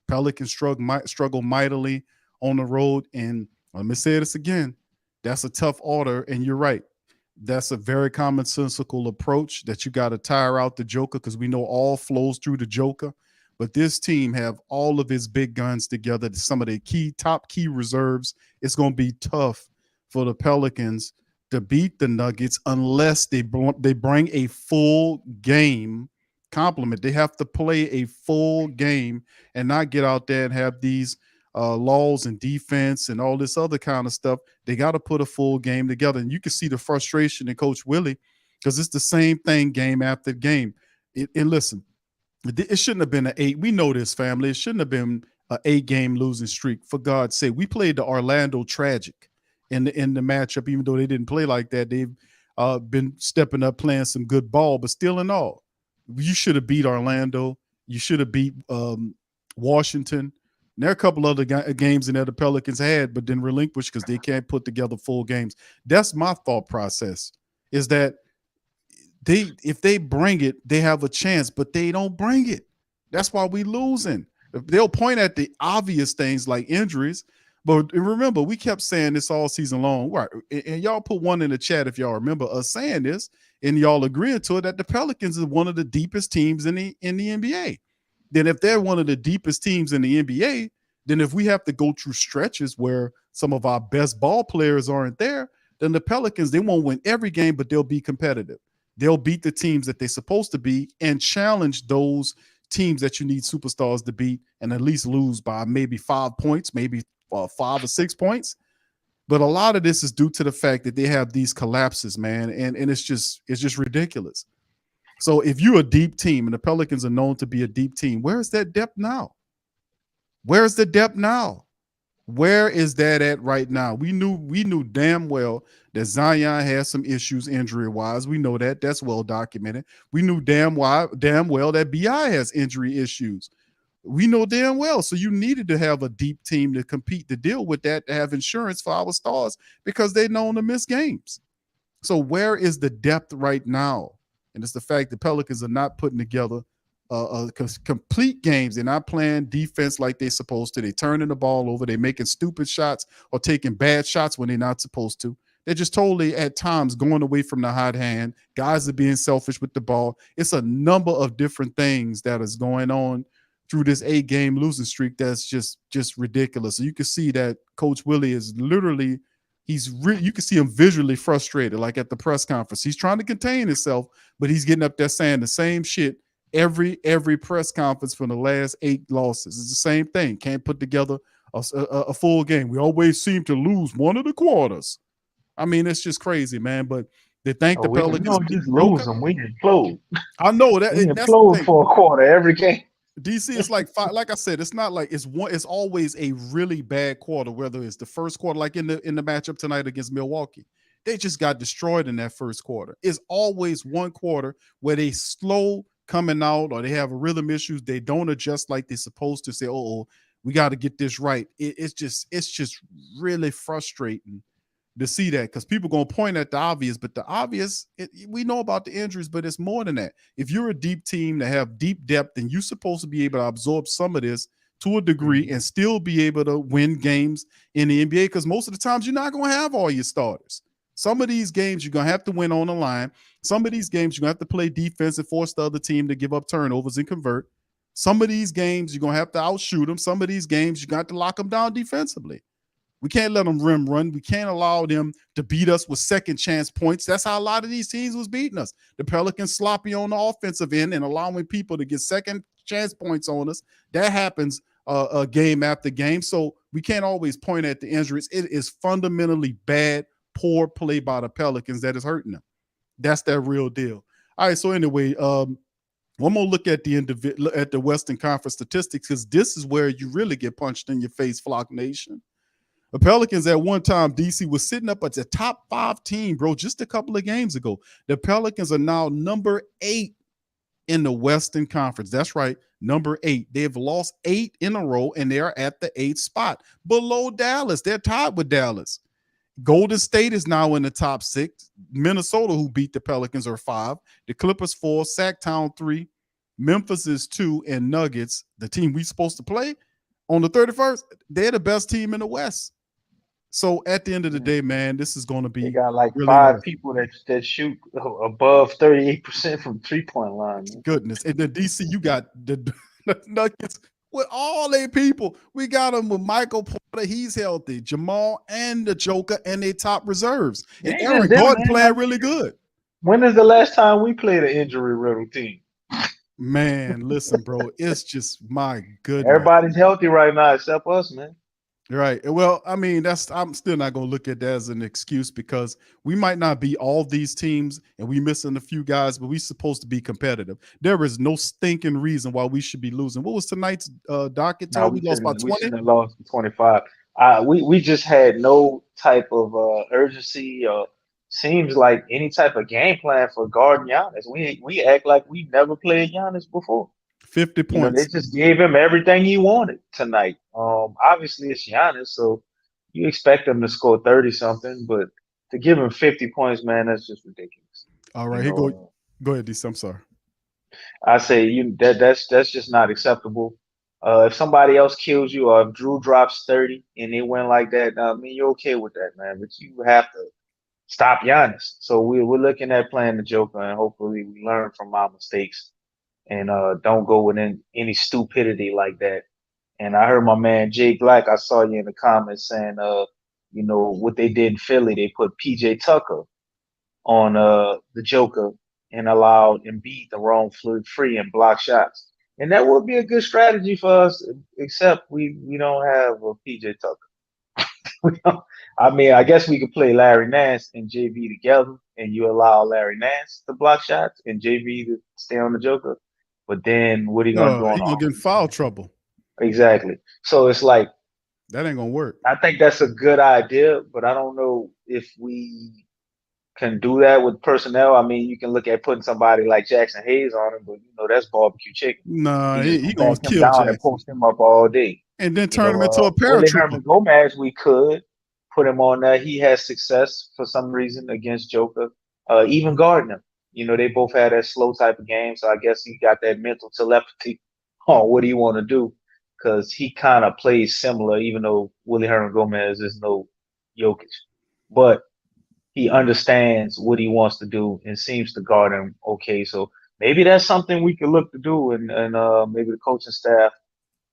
Pelicans struggle mightily on the road, and let me say this again: that's a tough order, and you're right. That's a very commonsensical approach that you got to tire out the Joker because we know all flows through the Joker. But this team have all of his big guns together, some of their top key reserves. It's going to be tough for the Pelicans to beat the Nuggets unless they bring a full game complement. They have to play a full game and not get out there and have these laws and defense and all this other kind of stuff. They got to put a full game together. And you can see the frustration in Coach Willie because it's the same thing game after game. And listen, it shouldn't have been an 8. We know this, family. It shouldn't have been an 8-game losing streak. For God's sake, we played the Orlando Tragic in the matchup, even though they didn't play like that. They've been stepping up, playing some good ball, but still in all, you should have beat Orlando. You should have beat Washington. And there are a couple other games in there the Pelicans had, but then relinquished because they can't put together full games. That's my thought process, is that if they bring it, they have a chance, but they don't bring it. That's why we losing. They'll point at the obvious things like injuries, but remember, we kept saying this all season long. Right? And y'all put one in the chat if y'all remember us saying this, and y'all agreeing to it, that the Pelicans is one of the deepest teams in the NBA. Then if they're one of the deepest teams in the NBA, then if we have to go through stretches where some of our best ball players aren't there, then the Pelicans, they won't win every game, but they'll be competitive. They'll beat the teams that they're supposed to be and challenge those teams that you need superstars to beat and at least lose by maybe 5 points, maybe 5 or 6 points. But a lot of this is due to the fact that they have these collapses, man, and it's just ridiculous. So if you're a deep team, and the Pelicans are known to be a deep team, where's that depth now? Where's the depth now? Where is that at right now? We knew damn well that Zion has some issues injury-wise. We know that. That's well documented. We knew damn well that BI has injury issues. We know damn well. So you needed to have a deep team to compete, to deal with that, to have insurance for our stars because they're known to miss games. So where is the depth right now? And it's the fact the Pelicans are not putting together complete games. They're not playing defense like they're supposed to. They're turning the ball over. They're making stupid shots or taking bad shots when they're not supposed to. They're just totally at times going away from the hot hand. Guys are being selfish with the ball. It's a number of different things that is going on through this 8-game losing streak that's just ridiculous. So you can see that Coach Willie is literally you can see him visually frustrated, like at the press conference. He's trying to contain himself, but he's getting up there saying the same shit every press conference for the last 8 losses. It's the same thing. Can't put together a full game. We always seem to lose one of the quarters. I mean, it's just crazy, man. But they thank the Pelicans. We don't just lose them. We implode. I know that. We That's implode for a quarter every game. DC is like five, like I said, it's not like it's always a really bad quarter, whether it's the first quarter, like in the matchup tonight against Milwaukee. They just got destroyed in that first quarter. It's always one quarter where they slow coming out or they have rhythm issues. They don't adjust like they're supposed to. Say, oh, we got to get this right. It's just really frustrating to see that, because people going to point at the obvious, but the obvious, we know about the injuries, but it's more than that. If you're a deep team that have deep depth, then you're supposed to be able to absorb some of this to a degree and still be able to win games in the NBA, because most of the times you're not going to have all your starters. Some of these games you're going to have to win on the line. Some of these games you're going to have to play defense and force the other team to give up turnovers and convert. Some of these games you're going to have to outshoot them. Some of these games you got to lock them down defensively. We can't let them rim run. We can't allow them to beat us with second chance points. That's how a lot of these teams was beating us. The Pelicans sloppy on the offensive end and allowing people to get second chance points on us. That happens game after game. So we can't always point at the injuries. It is fundamentally bad, poor play by the Pelicans that is hurting them. That's that real deal. All right. So anyway, one more look at the Western Conference statistics, because this is where you really get punched in your face, Flock Nation. The Pelicans at one time, DC, was sitting up at the top 5 team, bro, just a couple of games ago. The Pelicans are now number 8 in the Western Conference. That's right, number 8. They've lost 8 in a row, and they're at the 8th spot. Below Dallas. They're tied with Dallas. Golden State is now in the top 6. Minnesota, who beat the Pelicans, are 5. The Clippers 4. Sacktown 3. Memphis is 2. And Nuggets, the team we're supposed to play on the 31st, they're the best team in the West. So at the end of the day, man, this is going to be. They got like really 5 nice. people that shoot above 38% from 3-point line. Man. Goodness. And the DC, you got the Nuggets with all their people. We got them with Michael Porter. He's healthy. Jamal and the Joker and their top reserves. And Ain't Aaron just them, Gordon man. playing really good. When is the last time we played an injury-riddled team? Man, listen, bro. It's just, my goodness. Everybody's healthy right now except us, man. Right. Well, I mean, I'm still not going to look at that as an excuse, because we might not be all these teams and we missing a few guys, but we're supposed to be competitive. There is no stinking reason why we should be losing. What was tonight's docket? No, We lost by 20? We shouldn't have lost by 25. We just had no type of urgency or seems like any type of game plan for guarding Giannis. We act like we never played Giannis before. 50 points. They just gave him everything he wanted tonight. Obviously it's Giannis, so you expect him to score 30-something, but to give him 50 points, man, that's just ridiculous. All right, go ahead, DC. I'm sorry. I say that's just not acceptable. If somebody else kills you, or if Jrue drops 30 and they win like that, I mean, you're okay with that, man. But you have to stop Giannis. So we're looking at playing the Joker, and hopefully we learn from our mistakes and don't go with any stupidity like that. And I heard my man Jay Black, I saw you in the comments saying, what they did in Philly, they put PJ Tucker on the Joker and allowed Embiid to roam free and block shots. And that would be a good strategy for us, except we don't have a PJ Tucker. I mean, I guess we could play Larry Nance and JB together, and you allow Larry Nance to block shots and JB to stay on the Joker. But then what are you going to do? He's going to get in foul trouble. Exactly. So it's like, that ain't going to work. I think that's a good idea, but I don't know if we can do that with personnel. I mean, you can look at putting somebody like Jackson Hayes on him, but that's barbecue chicken. Nah, he going to kill down Jackson. And post him up all day. And then turn him into a paratrooper. Gomez, we could put him on there. He has success for some reason against Joker. Even Gardner. They both had that slow type of game, so I guess he got that mental telepathy on what do you want to do, because he kind of plays similar, even though Willie Herman Gomez is no Jokic. But he understands what he wants to do and seems to guard him okay. So maybe that's something we could look to do, and maybe the coaching staff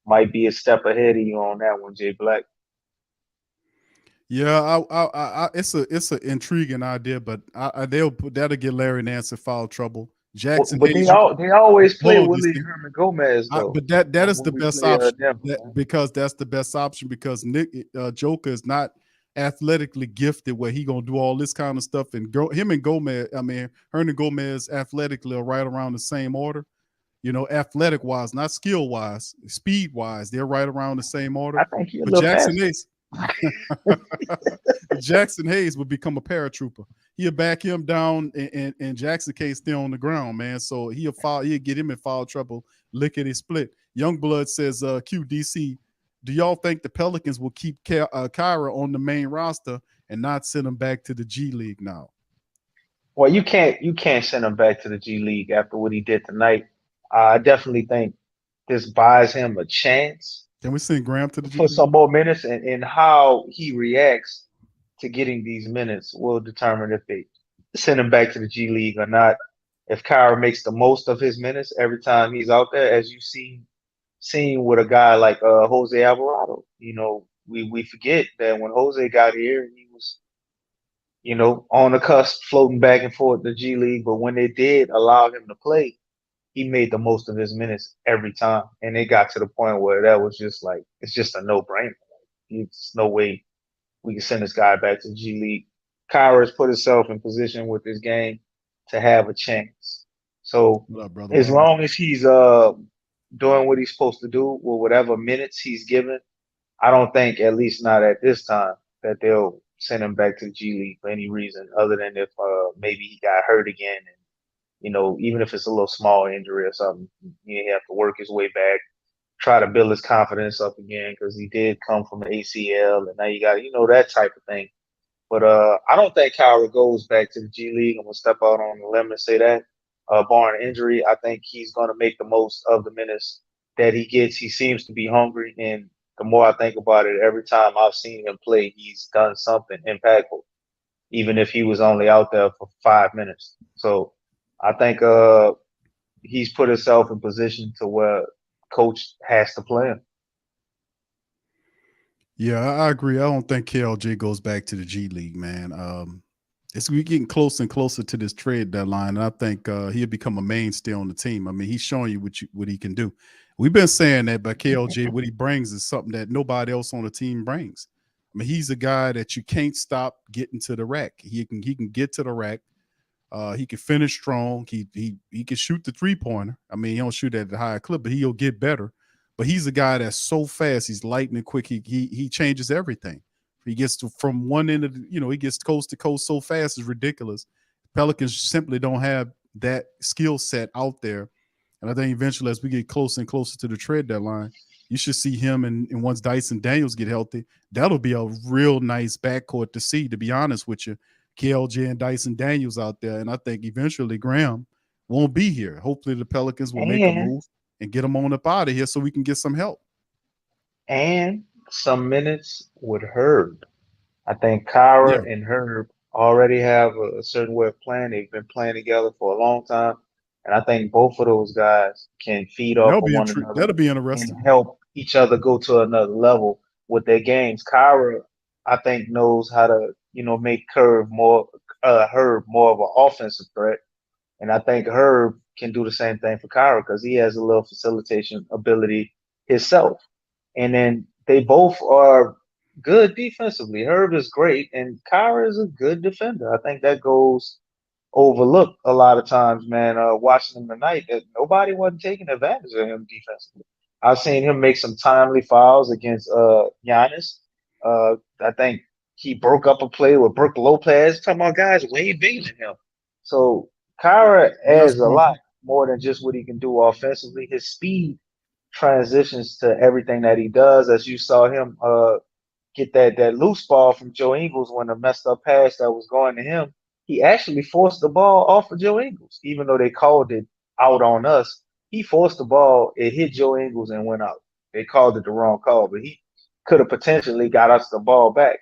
might be a step ahead of you on that one, Jay Black. Yeah, it's an intriguing idea, but that'll get Larry Nance in foul trouble. Jackson, but they always play Willie Herman Gomez though. But that is the best option because that's the best option, because Joker is not athletically gifted where he gonna do all this kind of stuff, and him and Gomez, Hernan Gomez athletically are right around the same order. athletic wise, not skill wise, speed wise, they're right around the same order. I think he's a But little Jackson faster. Hayes, Jackson Hayes would become a paratrooper. He'll back him down, and Jackson can't stay on the ground, man. So he'll get him in foul trouble, lickety split. Youngblood says, QDC, do y'all think the Pelicans will keep Kyra on the main roster and not send him back to the G League now? Well, you can't send him back to the G League after what he did tonight. I definitely think this buys him a chance Can we send Graham to the G for League? some more minutes, and how he reacts to getting these minutes will determine if they send him back to the G League or not. If Kyra makes the most of his minutes every time he's out there, as you seen with a guy like Jose Alvarado, we forget that when Jose got here, he was on the cusp, floating back and forth the G League. But when they did allow him to play, he made the most of his minutes every time. And it got to the point where that was just like, it's just a no-brainer. There's no way we can send this guy back to the G League. Kyra has put himself in position with this game to have a chance. So What up, brother? as long as he's doing what he's supposed to do with whatever minutes he's given, I don't think, at least not at this time, that they'll send him back to the G League for any reason other than if maybe he got hurt again. And, even if it's a little small injury or something, he have to work his way back, try to build his confidence up again, because he did come from an ACL, and now you got, that type of thing. But I don't think Kyra goes back to the G League. I'm going to step out on the limb and say that. Barring injury, I think he's going to make the most of the minutes that he gets. He seems to be hungry, and the more I think about it, every time I've seen him play, he's done something impactful, even if he was only out there for 5 minutes. So I think he's put himself in position to where coach has to play him. Yeah, I agree. I don't think KLJ goes back to the G League, man. We're getting closer and closer to this trade deadline, and I think he'll become a mainstay on the team. I mean, he's showing you what he can do. We've been saying that, but KLJ, what he brings is something that nobody else on the team brings. I mean, he's a guy that you can't stop getting to the rack. He can get to the rack. He can finish strong. He can shoot the 3-pointer. I mean, he don't shoot at the higher clip, but he'll get better. But he's a guy that's so fast. He's lightning quick. He changes everything. He gets from one end of he gets coast to coast so fast, it's ridiculous. Pelicans simply don't have that skill set out there. And I think eventually, as we get closer and closer to the trade deadline, you should see him. And once Dyson Daniels get healthy, that'll be a real nice backcourt to see, to be honest with you. KLJ and Dyson Daniels out there. And I think eventually Graham won't be here. Hopefully the Pelicans will make a move and get him on up out of here so we can get some help. And some minutes with Herb. I think Kyra and Herb already have a certain way of playing. They've been playing together for a long time. And I think both of those guys can feed off of one another. That'll be interesting. And help each other go to another level with their games. Kyra, I think, knows how to, make Herb more of an offensive threat. And I think Herb can do the same thing for Kyra because he has a little facilitation ability himself. And then they both are good defensively. Herb is great, and Kyra is a good defender. I think that goes overlooked a lot of times, man. Watching him tonight, that nobody wasn't taking advantage of him defensively. I've seen him make some timely fouls against Giannis. I think he broke up a play with Brook Lopez. Talking about guys way bigger than him. So Kyra adds a lot more than just what he can do offensively. His speed transitions to everything that he does. As you saw him get that loose ball from Joe Ingles when a messed up pass that was going to him, he actually forced the ball off of Joe Ingles, even though they called it out on us. He forced the ball, it hit Joe Ingles and went out. They called it the wrong call, but he could have potentially got us the ball back,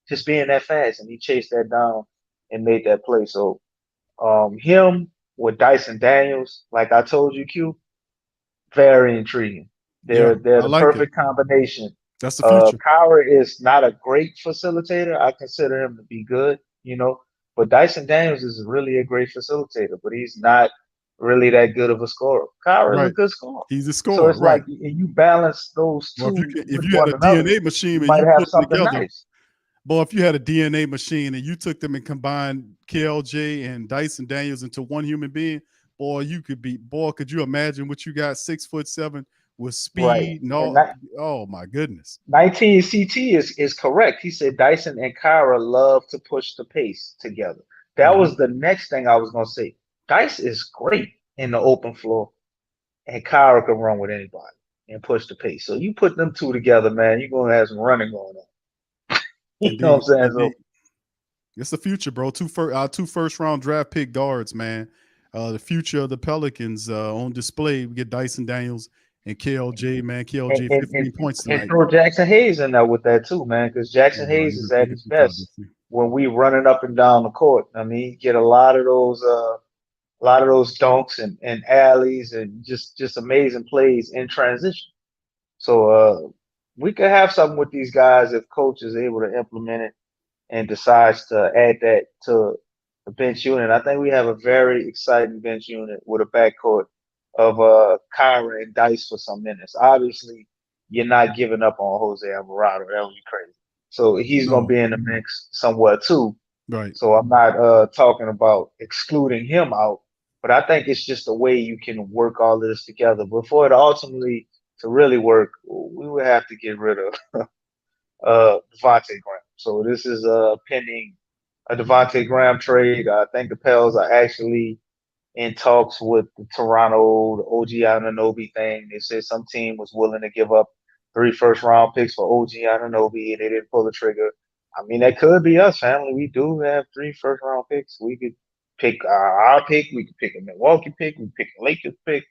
just being that fast, and he chased that down and made that play. So him with Dyson Daniels, like I told you, Q, very intriguing. They're the perfect combination. That's the future. Kyra is not a great facilitator. I consider him to be good, but Dyson Daniels is really a great facilitator, but he's not really that good of a scorer. Kyra is a good scorer. He's a scorer. So it's like you balance those two. Well, if you had a DNA machine and you put them together, nice. Boy, if you had a DNA machine and you took them and combined KLJ and Dyson Daniels into one human being, boy, could you imagine what you got 6'7" with Right. speed and And all? Oh my goodness. 19 CT is correct. He said Dyson and Kyra love to push the pace together. That was the next thing I was gonna say. Dice is great in the open floor, and Kyra can run with anybody and push the pace. So you put them two together, man, you're gonna have some running going on. You know what I'm Indeed, saying? indeed. So It's the future, bro. Our two first round draft pick guards, man. The future of the Pelicans on display. We get Dyson Daniels and KLJ, man. KLJ, 15 points and tonight. throw Jackson Hayes in there with that too, man, because Jackson Yeah, Hayes is at his he's a best target. when we running up and down the court. I mean, you get a lot of those dunks and alleys and just amazing plays in transition. So we could have something with these guys if coach is able to implement it and decides to add that to the bench unit. I think we have a very exciting bench unit with a backcourt of Kyra and Dice for some minutes. Obviously, you're not giving up on Jose Alvarado. That would be crazy. So he's gonna No, be in the mix somewhere too. right. So I'm not talking about excluding him out, but I think it's just a way you can work all of this together. But for it ultimately to really work, we would have to get rid of Devontae Graham. So this is pending a Devontae Graham trade. I think the Pels are actually in talks with the Toronto, the OG Anunoby thing. They said some team was willing to give up 3 first-round picks for OG Anunoby, and they didn't pull the trigger. I mean, that could be us, family. We do have 3 first-round picks. We could pick our pick. We could pick a Milwaukee pick. We could pick a Lakers pick.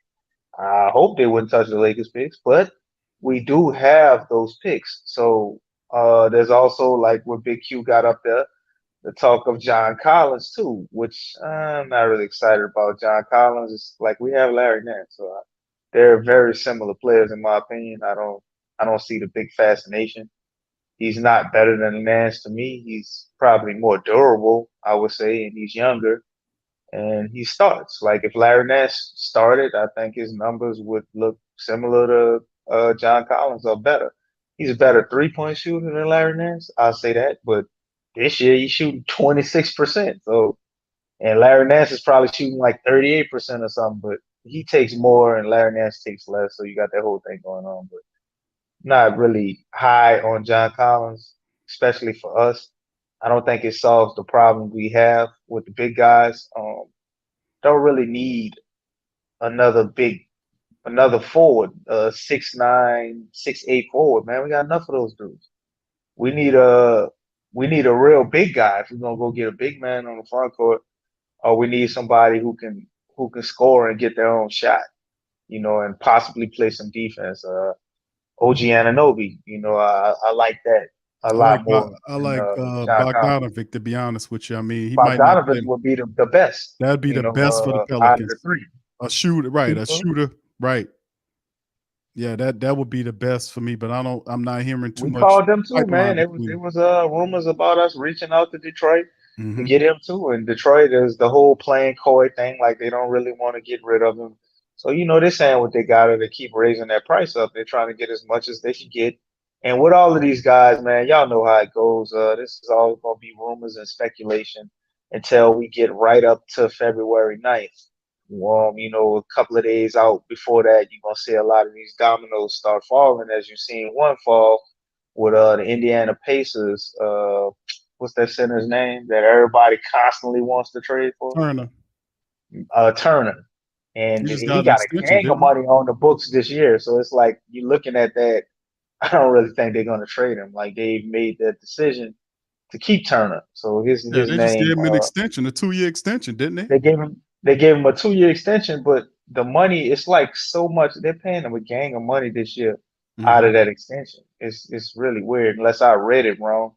I hope they wouldn't touch the Lakers picks, but we do have those picks. So there's also like what Big Q got up there, the talk of John Collins too, which I'm not really excited about. John Collins is like we have Larry Nance, so they're very similar players in my opinion. I don't see the big fascination. He's not better than Nance to me. He's probably more durable, I would say, and he's younger and he starts. Like if Larry Nance started, I think his numbers would look similar to John Collins or better. He's a better 3-point shooter than Larry Nance. I'll say that. But this year he's shooting 26%. So and Larry Nance is probably shooting like 38% or something, but he takes more and Larry Nance takes less. So you got that whole thing going on. But not really high on John Collins, especially for us. I don't think it solves the problem we have with the big guys. Don't really need another another forward, 6'9", 6'8" forward. Man, we got enough of those dudes. We need a real big guy if we're gonna go get a big man on the front court, or we need somebody who can score and get their own shot, and possibly play some defense. OG Anunoby, I like that a lot more I than like John Collins. Bogdanovic, to be honest with you. I mean, he might not Bogdanovich play. would be the best, That'd be the best for the out of the Pelicans. three. A shooter, right? A Mhm. shooter, right? Yeah, that would be the best for me. But I'm not hearing too We much called them too, pipeline man. It between. was rumors about us reaching out to Detroit to Hmm. get him too. And Detroit is the whole playing coy thing, like they don't really want to get rid of him. So they're saying what they got to keep raising that price up. They're trying to get as much as they can get. And with all of these guys, man, y'all know how it goes. This is all gonna be rumors and speculation until we get right up to February 9th. A couple of days out before that, you're gonna see a lot of these dominoes start falling, as you've seen one fall with the Indiana Pacers. What's that center's name that everybody constantly wants to trade for? Turner, Turner. he And just he got an got a extension, gang of didn't he? money on the books this year. So it's like you're looking at that. I don't really think they're gonna trade him. Like they've made that decision to keep Turner. So Yeah, his they just gave name, him an extension, a 2-year extension, didn't they? they gave him a 2-year extension, but the money, it's like so much. They're paying him a gang of money this year out Hmm. of that extension. It's really weird, unless I read it wrong.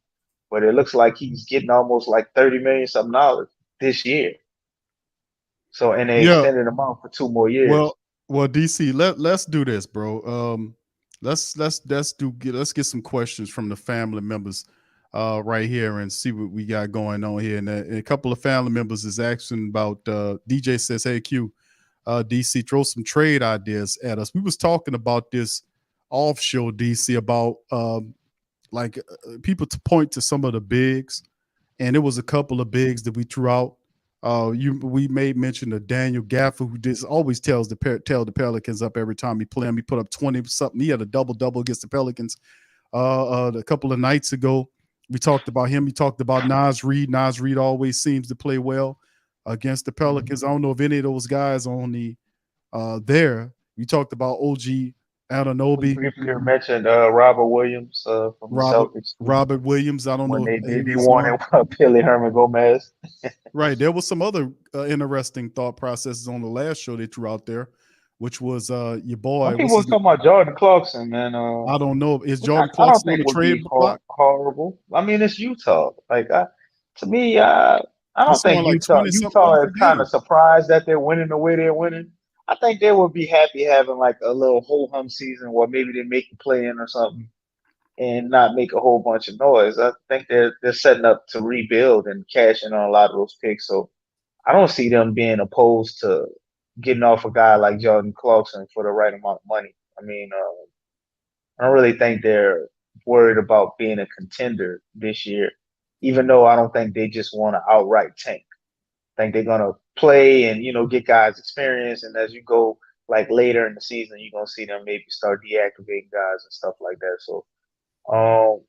But it looks like he's getting almost like 30 million something dollars this year. So and they Yeah. extended him out for 2 more years. Well, DC, let's do this, bro. Let's get some questions from the family members right here and see what we got going on here. And a couple of family members is asking about DJ says, "Hey Q, DC, throw some trade ideas at us." We was talking about this off show, DC, about people to point to some of the bigs, and it was a couple of bigs that we threw out. We made mention of Daniel Gaffer, who just always tell the Pelicans up every time he play him. He put up 20 something. He had a double against the Pelicans a couple of nights ago. We talked about him. We talked about Nas Reed. Nas Reed always seems to play well against the Pelicans. I don't know if any of those guys on the there. We talked about OG We Anunoby, briefly mentioned Robert Williams from the Celtics Robert Williams. I don't when know they if he they was wanted on. Billy Herman Gomez. Right. There was some other interesting thought processes on the last show they threw out there, which was your Some boy. people was talking about Jordan Clarkson, man. I don't know. Is Which I, Jordan I don't Clarkson on think the would trade be block? horrible. I mean, it's Utah. To me, I He's don't think scoring like Utah 20 something Utah points is a kind of game. surprised that they're winning the way they're winning. I think they would be happy having like a little ho hum season where maybe they make a play in or something and not make a whole bunch of noise. I think they're setting up to rebuild and cash in on a lot of those picks. So I don't see them being opposed to getting off a guy like Jordan Clarkson for the right amount of money. I mean, I don't really think they're worried about being a contender this year, even though I don't think they just want to outright tank. I think they're gonna play and get guys experience, and as you go like later in the season, you're gonna see them maybe start deactivating guys and stuff like that. So, um,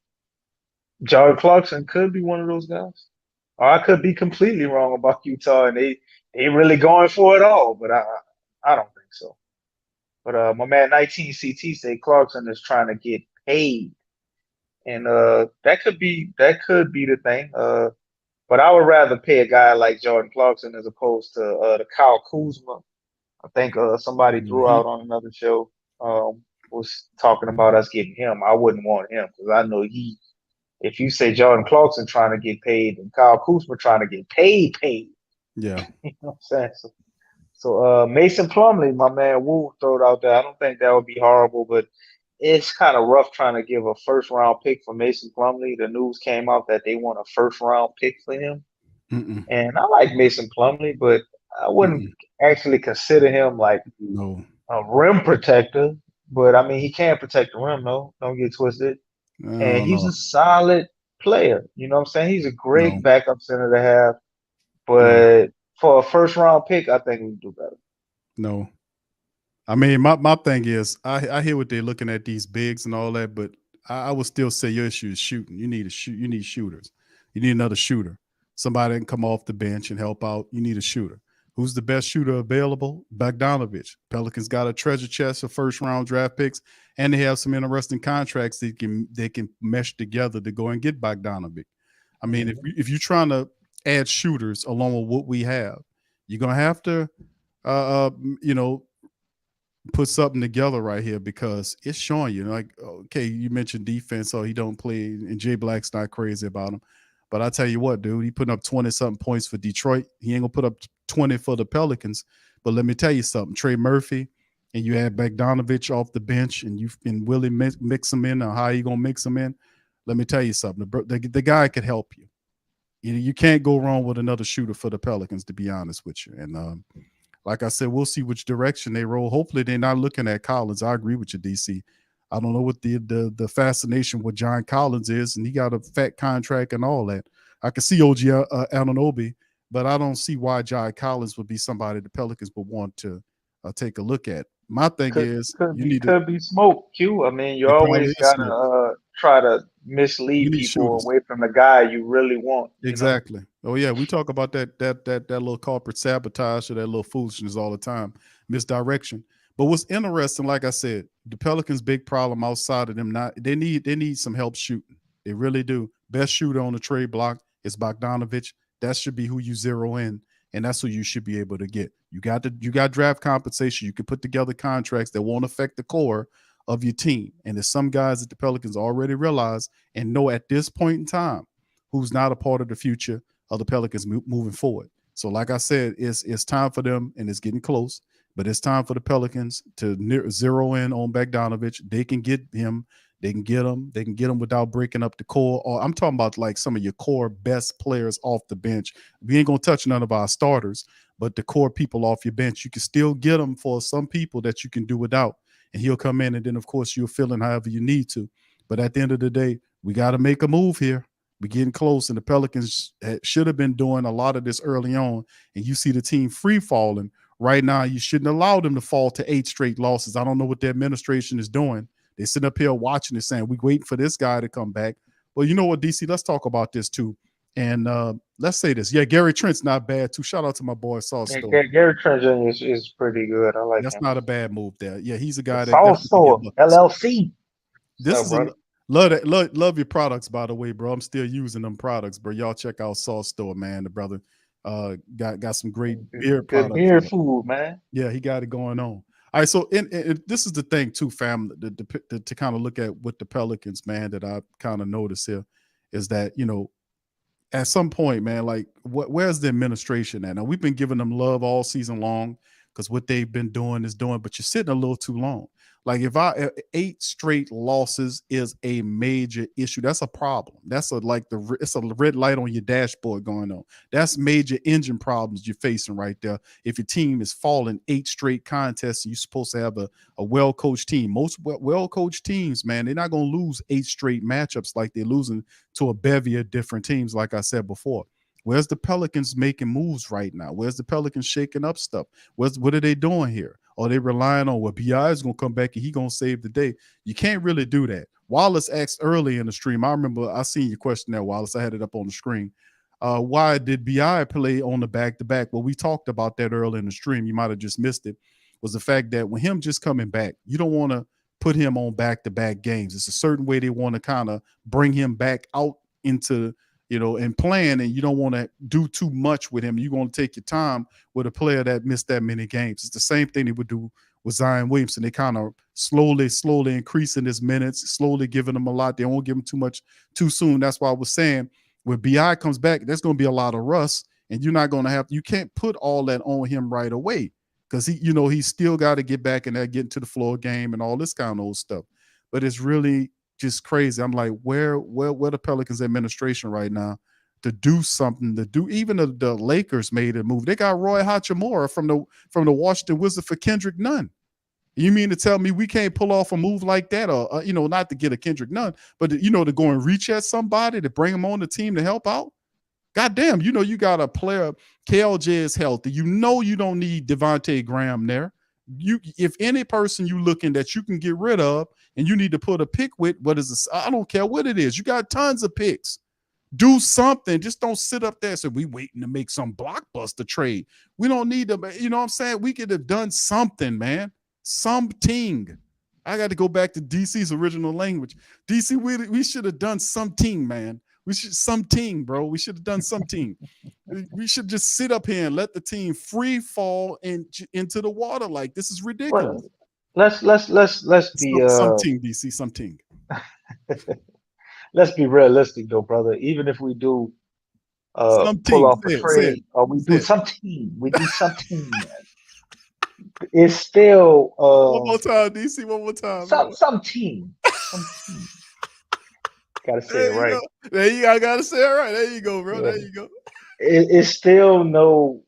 Jordan Clarkson could be one of those guys, or I could be completely wrong about Utah and they really going for it all, but I don't think so. But my man 19 CT say Clarkson is trying to get paid, and that could be the thing. But I would rather pay a guy like Jordan Clarkson as opposed to the Kyle Kuzma. I think somebody threw Mhm. out on another show was talking about us getting him. I wouldn't want him because I know he. If you say Jordan Clarkson trying to get paid and Kyle Kuzma trying to get paid, Yeah. you know what I'm saying? So Mason Plumlee, my man, Wu throw it out there. I don't think that would be horrible, but it's kind of rough trying to give a first round pick for Mason Plumlee. The news came out that they want a first round pick for him. Mm-mm. And I like Mason Plumlee, but I wouldn't Mm-mm. actually consider him like No. a rim protector. But I mean, he can protect the rim, though. Don't get twisted. And No. he's No. a solid player. You know what I'm saying? He's a No. great backup center to have. No. But for a first round pick, I think we do better. No. I mean, my thing is, I hear what they're looking at these bigs and all that, but I would still say your issue is shooting. You need a shoot. You need shooters. You need another shooter. Somebody that can come off the bench and help out. You need a shooter. Who's the best shooter available? Bogdanovich. Pelicans got a treasure chest of first round draft picks, and they have some interesting contracts they can mesh together to go and get Bogdanovich. I mean, if you're trying to add shooters along with what we have, you're gonna have to, you know, put something together right here because it's showing you. Like, okay, you mentioned defense, so he don't play, and Jay Black's not crazy about him. But I tell you what, dude, he putting up 20-something points for Detroit. He ain't gonna put up 20 for the Pelicans. But let me tell you something, Trey Murphy, and you add Bogdanovich off the bench, and you and Willie mix them in, or how you gonna mix them in? Let me tell you something. The guy could help you. You can't go wrong with another shooter for the Pelicans, to be honest with you. And like I said, we'll see which direction they roll. Hopefully, they're not looking at Collins. I agree with you, DC. I don't know what the fascination with John Collins is, and he got a fat contract and all that. I can see OG Anunoby, but I don't see why John Collins would be somebody the Pelicans would want to take a look at. My thing Could is, could you be need to. could be smoke, Q. I mean, you It probably always is gotta smoke. try to You mislead need people shooters. away from the guy you really want. Exactly. Oh yeah, we talk about that little corporate sabotage or that little foolishness all the time, misdirection. But what's interesting, like I said, the Pelicans' big problem outside of them not they need some help shooting. They really do. Best shooter on the trade block is Bogdanovich. That should be who you zero in, and that's who you should be able to get. You got draft compensation. You can put together contracts that won't affect the core of your team. And there's some guys that the Pelicans already realize and know at this point in time who's not a part of the future of the Pelicans moving forward. So, like I said, it's time for them, and it's getting close. But it's time for the Pelicans to zero in on Bogdanovich. They can get him. They can get him. They can get him without breaking up the core. Or I'm talking about like some of your core best players off the bench. We ain't gonna touch none of our starters, but the core people off your bench, you can still get them for some people that you can do without. And he'll come in, and then of course you'll fill in however you need to. But at the end of the day, we got to make a move here. We're getting close, and the Pelicans should have been doing a lot of this early on, and you see the team free falling. Right now, you shouldn't allow them to fall to 8 straight losses. I don't know what the administration is doing. They're sitting up here watching it saying, we're waiting for this guy to come back. Well, you know what, DC, let's talk about this too. And let's say this. Yeah, Gary Trent's not bad too. Shout out to my boy Sauce Yeah, Store. Gary Trent Jr. is pretty good. I like That's him. not a bad move there. Yeah, he's a guy that Sauce definitely Store, get buckets. LLC. This What's is up, a brother? love your products, by the way, bro. I'm still using them products, bro. Y'all check out Sauce Store, man. The brother got some great beer Good products. beer food, man. Yeah, he got it going on. All right, so and this is the thing too, fam, to kind of look at with the Pelicans, man, that I kind of notice here is that, you know, at some point, man, like where's the administration at? Now, we've been giving them love all season long because what they've been doing is doing, but you're sitting a little too long. Like if 8 straight losses is a major issue, that's a problem. That's it's a red light on your dashboard going on. That's major engine problems you're facing right there. If your team is falling 8 straight contests, you're supposed to have a well-coached team. Most well-coached teams, man, they're not going to lose 8 straight matchups like they're losing to a bevy of different teams, like I said before. Where's the Pelicans making moves right now? Where's the Pelicans shaking up stuff? What are they doing here? Are they relying on BI is going to come back and he going to save the day? You can't really do that. Wallace asked early in the stream. I remember I seen your question there, Wallace. I had it up on the screen. Why did BI play on the back-to-back? Well, we talked about that early in the stream. You might have just missed it. Was the fact that when him just coming back, you don't want to put him on back-to-back games. It's a certain way they want to kind of bring him back out into, you know, and playing, and you don't want to do too much with him. You're going to take your time with a player that missed that many games. It's the same thing they would do with Zion Williamson. They kind of slowly increasing his minutes, slowly giving him a lot. They won't give him too much too soon. That's why I was saying when BI comes back, there's going to be a lot of rust, and you're not going to you can't put all that on him right away because he's still got to get back in there, get into the floor game and all this kind of old stuff. But it's really just crazy. I'm like, where the Pelicans administration right now to do something, to do even the Lakers made a move. They got Roy Hachimura from the Washington Wizards for Kendrick Nunn. You mean to tell me we can't pull off a move like that, or not to get a Kendrick Nunn, but to go and reach at somebody to bring him on the team to help out? Goddamn, you got a player, KLJ is healthy. You don't need Devontae Graham there. If any person you looking that you can get rid of and you need to put a pick with, I don't care what it is. You got tons of picks. Do something. Just don't sit up there and say, we waiting to make some blockbuster trade. We don't need to, you know what I'm saying? We could have done something, man. Something. I got to go back to DC's original language. DC, we should have done something, man. Something, bro. We should have done something. We should just sit up here and let the team free fall into the water. Like, this is ridiculous. Well, let's be something, DC, something. Let's be realistic though, brother. Even if we do pull off a trade or we do something, it's still one more time, DC. One more time. Something. Gotta say it right. There you go. I gotta say it right. There you go, bro. Yeah. There you go. It's still no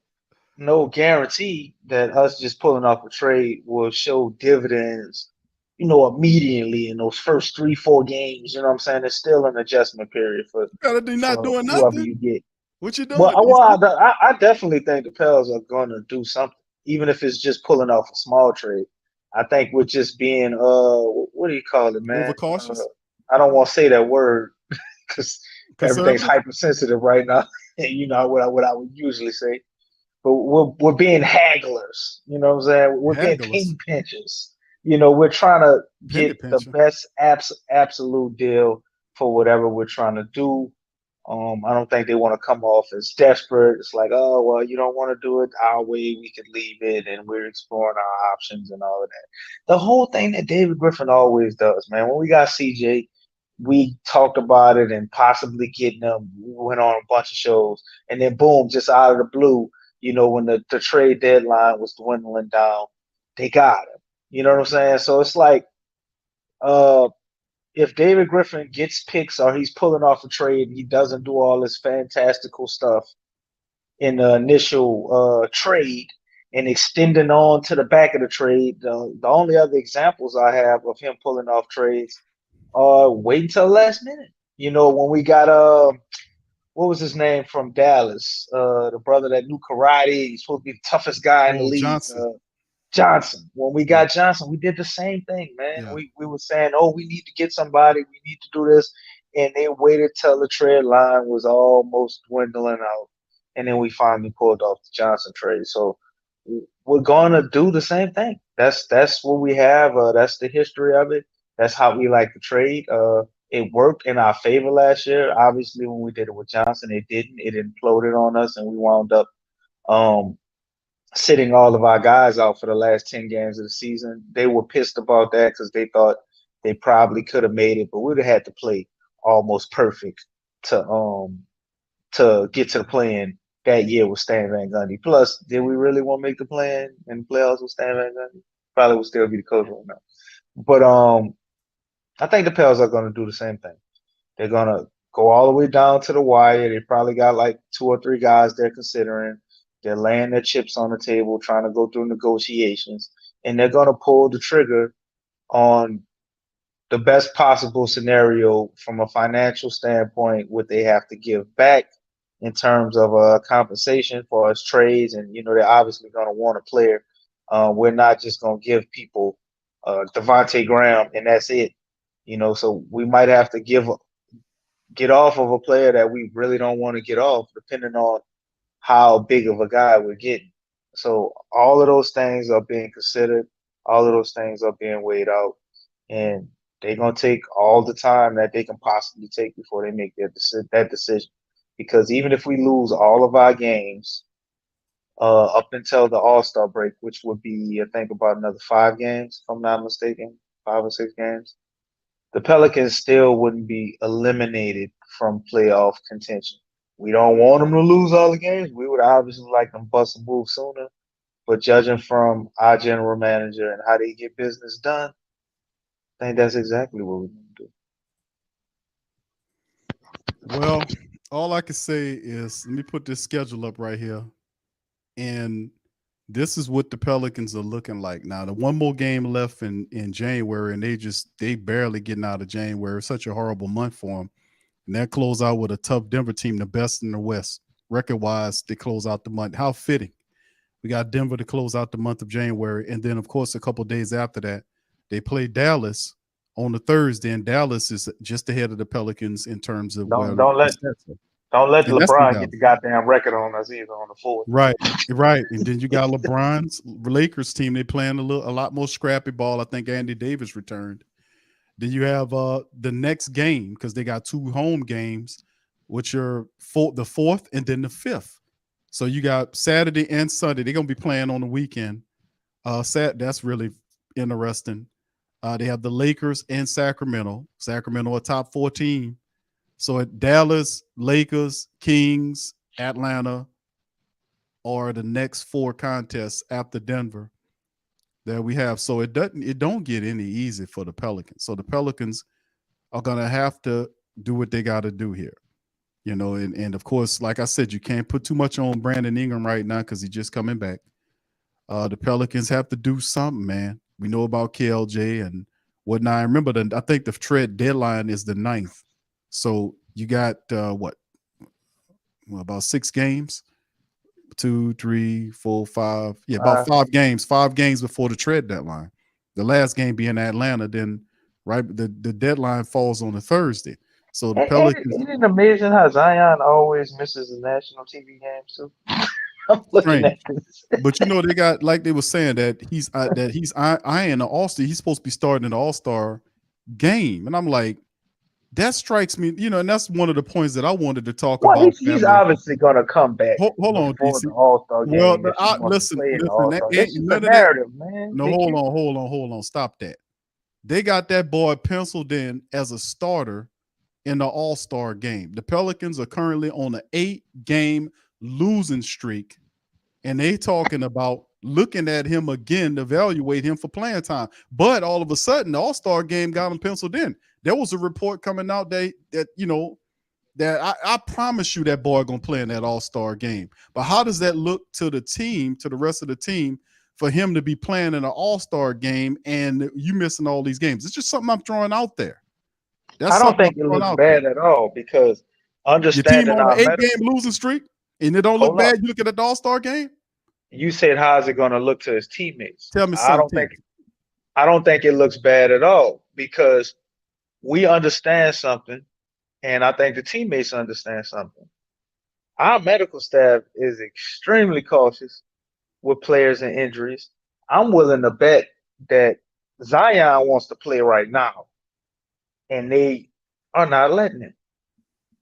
guarantee that us just pulling off a trade will show dividends, immediately in those first 3-4 games. You know what I'm saying? It's still an adjustment period for doing whoever nothing. you get. What you doing? I definitely think the Pels are going to do something, even if it's just pulling off a small trade. I think with just being what do you call it, man? Overcautious. I don't want to say that word because everything's hypersensitive right now. And what I would usually say. But we're being hagglers. You know what I'm saying? We're being penny pinchers. We're trying to get the best absolute deal for whatever we're trying to do. I don't think they want to come off as desperate. It's like, oh, well, you don't want to do it our way. We could leave it, and we're exploring our options and all of that. The whole thing that David Griffin always does, man. When we got CJ, we talked about it and possibly getting them. We went on a bunch of shows, and then boom, just out of the blue, when the trade deadline was dwindling down, they got him. You know what I'm saying? So it's like, if David Griffin gets picks or he's pulling off a trade and he doesn't do all this fantastical stuff in the initial trade and extending on to the back of the trade, the only other examples I have of him pulling off trades are wait until the last minute. when we got what was his name from Dallas? The brother that knew karate. He's supposed to be the toughest guy in the league. Johnson. Johnson. When we Yeah. got Johnson, we did the same thing, man. Yeah. We were saying, oh, we need to get somebody. We need to do this. And they waited till the trade line was almost dwindling out. And then we finally pulled off the Johnson trade. So we're going to do the same thing. That's what we have. That's the history of it. That's how we like to trade. It worked in our favor last year. Obviously, when we did it with Johnson, it didn't. It imploded on us, and we wound up sitting all of our guys out for the last 10 games of the season. They were pissed about that because they thought they probably could have made it, but we'd have had to play almost perfect to get to the play-in that year with Stan Van Gundy. Plus, did we really want to make the play-in and playoffs with Stan Van Gundy? Probably would still be the coach right now. But I think the Pels are going to do the same thing. They're going to go all the way down to the wire. They probably got like 2 or 3 guys they're considering. They're laying their chips on the table, trying to go through negotiations, and they're going to pull the trigger on the best possible scenario from a financial standpoint, what they have to give back in terms of compensation for us trades. And, they're obviously going to want a player. We're not just going to give people Devontae Graham and that's it. So we might have to get off of a player that we really don't want to get off, depending on how big of a guy we're getting. So all of those things are being considered. All of those things are being weighed out. And they're going to take all the time that they can possibly take before they make that decision. Because even if we lose all of our games up until the All-Star break, which would be, I think, about another 5 games, if I'm not mistaken, 5 or 6 games, the Pelicans still wouldn't be eliminated from playoff contention. We don't want them to lose all the games. We would obviously like them to bust a move sooner. But judging from our general manager and how they get business done, I think that's exactly what we're going to do. Well, all I can say is let me put this schedule up right here. And this is what the Pelicans are looking like. Now, the one more game left in January, and they barely getting out of January. It's such a horrible month for them. And they close out with a tough Denver team, the best in the West. Record-wise, they close out the month. How fitting. We got Denver to close out the month of January. And then, of course, a couple of days after that, they play Dallas on the Thursday, and Dallas is just ahead of the Pelicans in terms of Don't let LeBron get the goddamn record on us either on the 4th. Right. And then you got LeBron's Lakers team. They playing a lot more scrappy ball. I think Andy Davis returned. Then you have the next game because they got 2 home games, which are the 4th and then the 5th. So you got Saturday and Sunday. They're gonna be playing on the weekend. That's really interesting. They have the Lakers and Sacramento. Sacramento a top 4 team. So at Dallas, Lakers, Kings, Atlanta are the next 4 contests after Denver that we have. So it don't get any easy for the Pelicans. So the Pelicans are gonna have to do what they got to do here. And of course, like I said, you can't put too much on Brandon Ingram right now because he's just coming back. The Pelicans have to do something, man. We know about KLJ and whatnot. I remember I think the trade deadline is the 9th. So you got about 6 games, 2, 3, 4, 5. Yeah, about 5 games. 5 games before the trade deadline. The last game being Atlanta. Then the deadline falls on a Thursday. So the Pelicans. Isn't it amazing how Zion always misses the national TV games too? I'm looking at this. But they got, like they were saying, that he's eyeing the All-Star. He's supposed to be starting an All-Star game, and I'm like, that strikes me. And that's one of the points that I wanted to talk about. He's obviously going to come back. Hold on, DC. The All-Star game. Well, listen. This is the narrative, man. No, hold on. Stop that. They got that boy penciled in as a starter in the All-Star game. The Pelicans are currently on an 8-game losing streak, and they talking about looking at him again to evaluate him for playing time. But all of a sudden, the All-Star game got him penciled in. There was a report coming out that I promise you that boy gonna play in that All-Star game. But how does that look to the team, to the rest of the team, for him to be playing in an All-Star game and you missing all these games? It's just something I'm throwing out there. That's I don't something think it I'm throwing looks out bad there. at all because Your team understanding on our an 8 medical. game losing streak, and it don't look Hold up. bad. You look at the All-Star game. You said how's it going to look to his teammates? Tell me I don't something. think I don't think it looks bad at all because we understand something, and I think the teammates understand something. Our medical staff is extremely cautious with players and injuries. I'm willing to bet that Zion wants to play right now, and they are not letting him.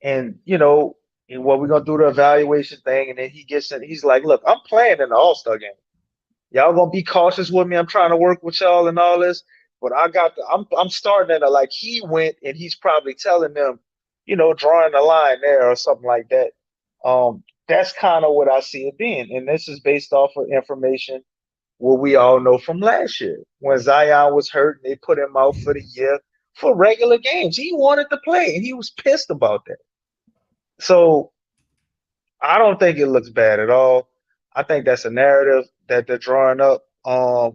And and what we're gonna do the evaluation thing, and then he gets in. He's like, "Look, I'm playing in the All-Star game. Y'all gonna be cautious with me. I'm trying to work with y'all and all this, but I'm starting at like he went, and he's probably telling them, drawing a line there or something like that. That's kind of what I see it being, and this is based off of information what we all know from last year when Zion was hurt and they put him out for the year for regular games. He wanted to play, and he was pissed about that. So I don't think it looks bad at all. I think that's a narrative that they're drawing up. A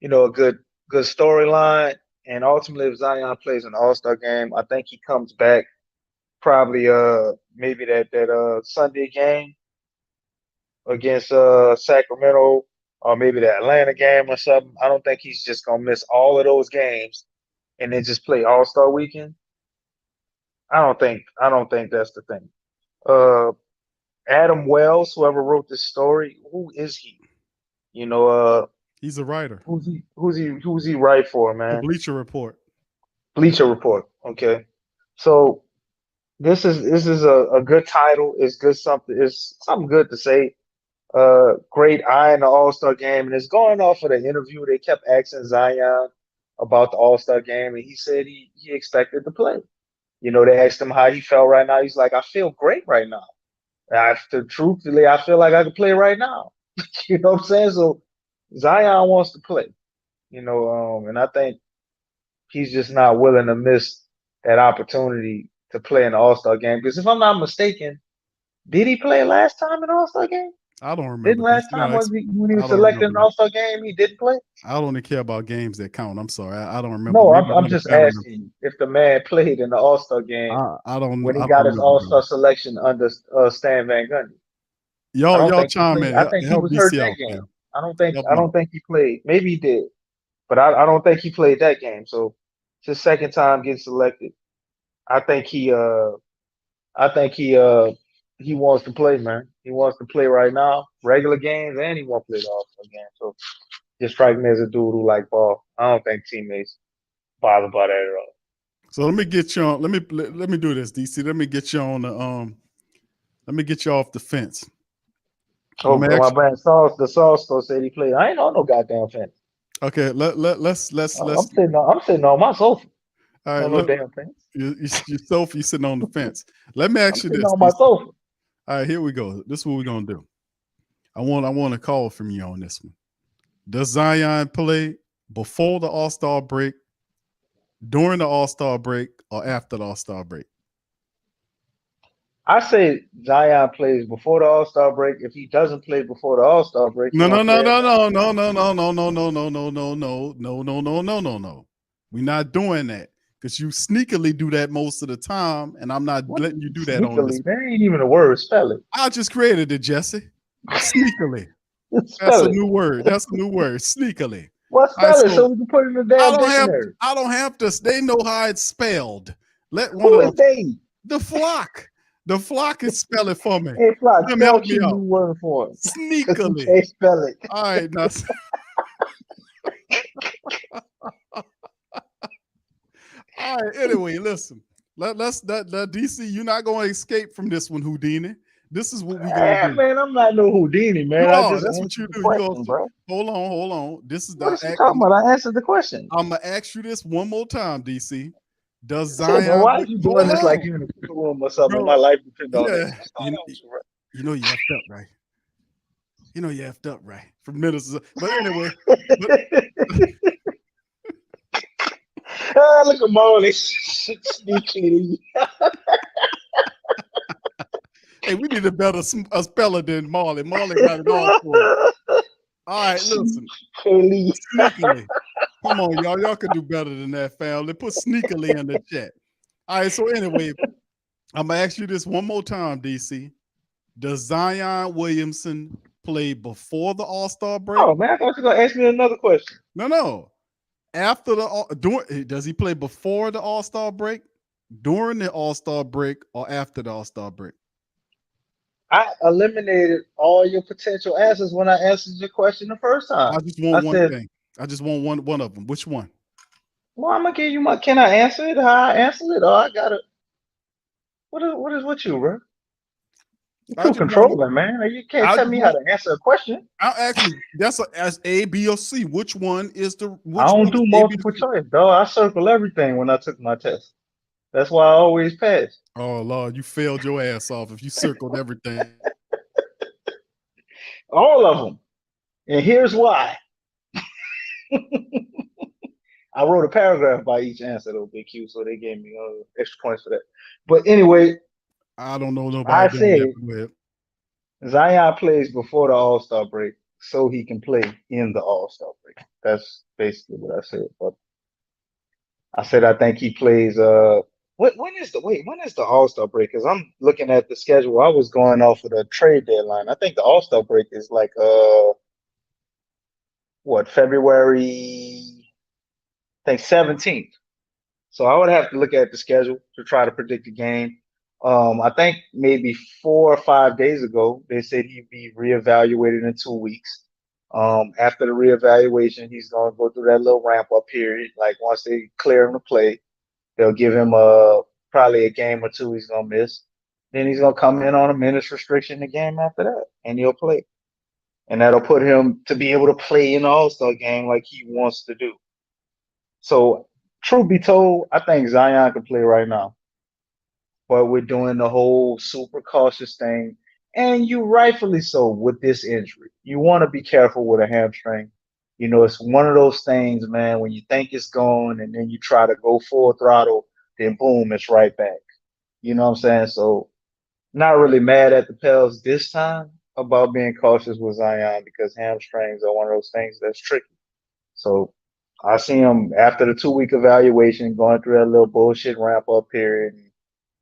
good storyline. And ultimately, if Zion plays an All-Star game, I think he comes back probably maybe that Sunday game against Sacramento or maybe the Atlanta game or something. I don't think he's just gonna miss all of those games and then just play All-Star weekend. I don't think that's the thing. Adam Wells, whoever wrote this story, who is he? He's a writer. Who's he write for, The man? Bleacher Report. Bleacher Report. Okay. So this is a good title. It's good something. It's something good to say. Great eye in the All-Star game, and it's going off of the interview. They kept asking Zion about the All-Star game, and he said he expected to play. They asked him how he felt right now. He's like, I feel great right now. Truthfully, I feel like I could play right now. You know what I'm saying? So Zion wants to play. And I think he's just not willing to miss that opportunity to play in the All-Star game. Because if I'm not mistaken, did he play last time in the All-Star game? I don't remember. Didn't last You time know, when he I was don't selected in remember the that. All-Star game, he didn't play? I don't even care about games that count. I'm sorry. I don't remember. No, Maybe I'm another just fan remember. asking you if the man played in the All-Star game I don't when he I got don't his remember. All-Star selection under Stan Van Gundy. I don't Y'all think he chime played. in. I think he Help was hurt DC that out, game. man. I don't think Help I him don't out. think he played. Maybe he did, but I don't think he played that game. So it's his second time getting selected. I think he wants to play, man. He wants to play right now, regular games, and he wants to play the All-Star game. So just strike me as a dude who like ball. I don't think teammates bother by that at all. So let me get you on. Let me do this, DC. Let me get you on the Let me get you off the fence. Oh, Let me my ask you, man Sauce, the Sauce store said he played. I ain't on no goddamn fence. okay, let's I'm sitting on my sofa. all right. On no damn fence. You Sophie sitting on the fence. Let me I'm ask you sitting this, on my DC. sofa. All right, here we go. This is what we're gonna do. I want a call from you on this one. Does Zion play before the All-Star break, during the All-Star break, or after the All-Star break? I say Zion plays before the All-Star break. If he doesn't play before the All-Star break, No. We're not doing that because you sneakily do that most of the time, and I'm not What letting you do that on this. sneakily? There ain't even a word. Spell it. I just created it, Jesse. Sneakily. That's Spell a it. new word. That's a new word. Sneakily. Well, All right, spell it so so we can put it in the damn dictionary. I don't have to. They know how it's spelled. Let one Who of is they? the flock. The flock can spell it for me. Hey, Flock, Let me spell help me Q new out. word for him. Because you Sneakily. can't spell it. All right, now. All right. Anyway, listen. Let's DC. You're not going to escape from this one, Houdini. This is what we gonna do. Man, I'm not no Houdini, man. You I are. just That's what answered you the do. question, bro. Hold on. This is What is he talking about? I answered the question. I'm gonna ask you this one more time, DC. Does Shit, Zion? bro, why are you doing this like on. you in the room or something? Bro, My life depends on Yeah, this. What's going on with you, bro? you know you effed up, right? You know you effed up, right? For minutes, but anyway. Ah, look at Marley sneaky. Hey, we need a better speller than Marley. Marley got it all for it. All right, listen. Sneakily. Come on, y'all. Y'all can do better than that, family. Put sneakily in the chat. All right. So anyway, I'm gonna ask you this one more time, DC. Does Zion Williamson play before the All-Star break? Oh man, I thought you were gonna ask me another question. No. After does he play before the All-Star break, during the All-Star break, or after the All-Star break? I eliminated all your potential answers when I answered your question the first time. I just want I one said, thing. I just want one of them. Which one? well, I'm gonna give you my. Can I answer it? How I answer it? Or I gotta. What is with you, bro? You're I too just want. controlling, man. You can't I tell just me how want. to answer a question. I'll ask you. As A, B, or C. Which one is I Which don't one is do A, B, or multiple C? choice, dog. I circle everything when I took my test. That's why I always pass. Oh Lord, you failed your ass off if you circled everything. All of them. And here's why. I wrote a paragraph by each answer, though, Big Q, so they gave me extra points for that. But anyway, I don't know nobody I doing that. said Go ahead. Zion plays before the All-Star break so he can play in the All-Star break. That's basically what I said. But I said I think he plays when is the All-Star break? Because I'm looking at the schedule. I was going off of the trade deadline. I think the All-Star break is like February, I think 17th. So I would have to look at the schedule to try to predict the game. I think maybe 4 or 5 days ago, they said he'd be reevaluated in 2 weeks. After the reevaluation, he's going to go through that little ramp up period. Like once they clear him to play, they'll give him probably a game or two he's going to miss. Then he's going to come in on a minutes restriction the game after that, and he'll play. And that'll put him to be able to play in the All-Star game like he wants to do. So, truth be told, I think Zion can play right now. But we're doing the whole super cautious thing. And you rightfully so with this injury. You want to be careful with a hamstring. You know, it's one of those things, man, when you think it's gone and then you try to go full throttle, then boom, it's right back. You know what I'm saying? So, not really mad at the Pels this time about being cautious with Zion because hamstrings are one of those things that's tricky. So, I see him after the 2 week evaluation going through that little bullshit ramp up period and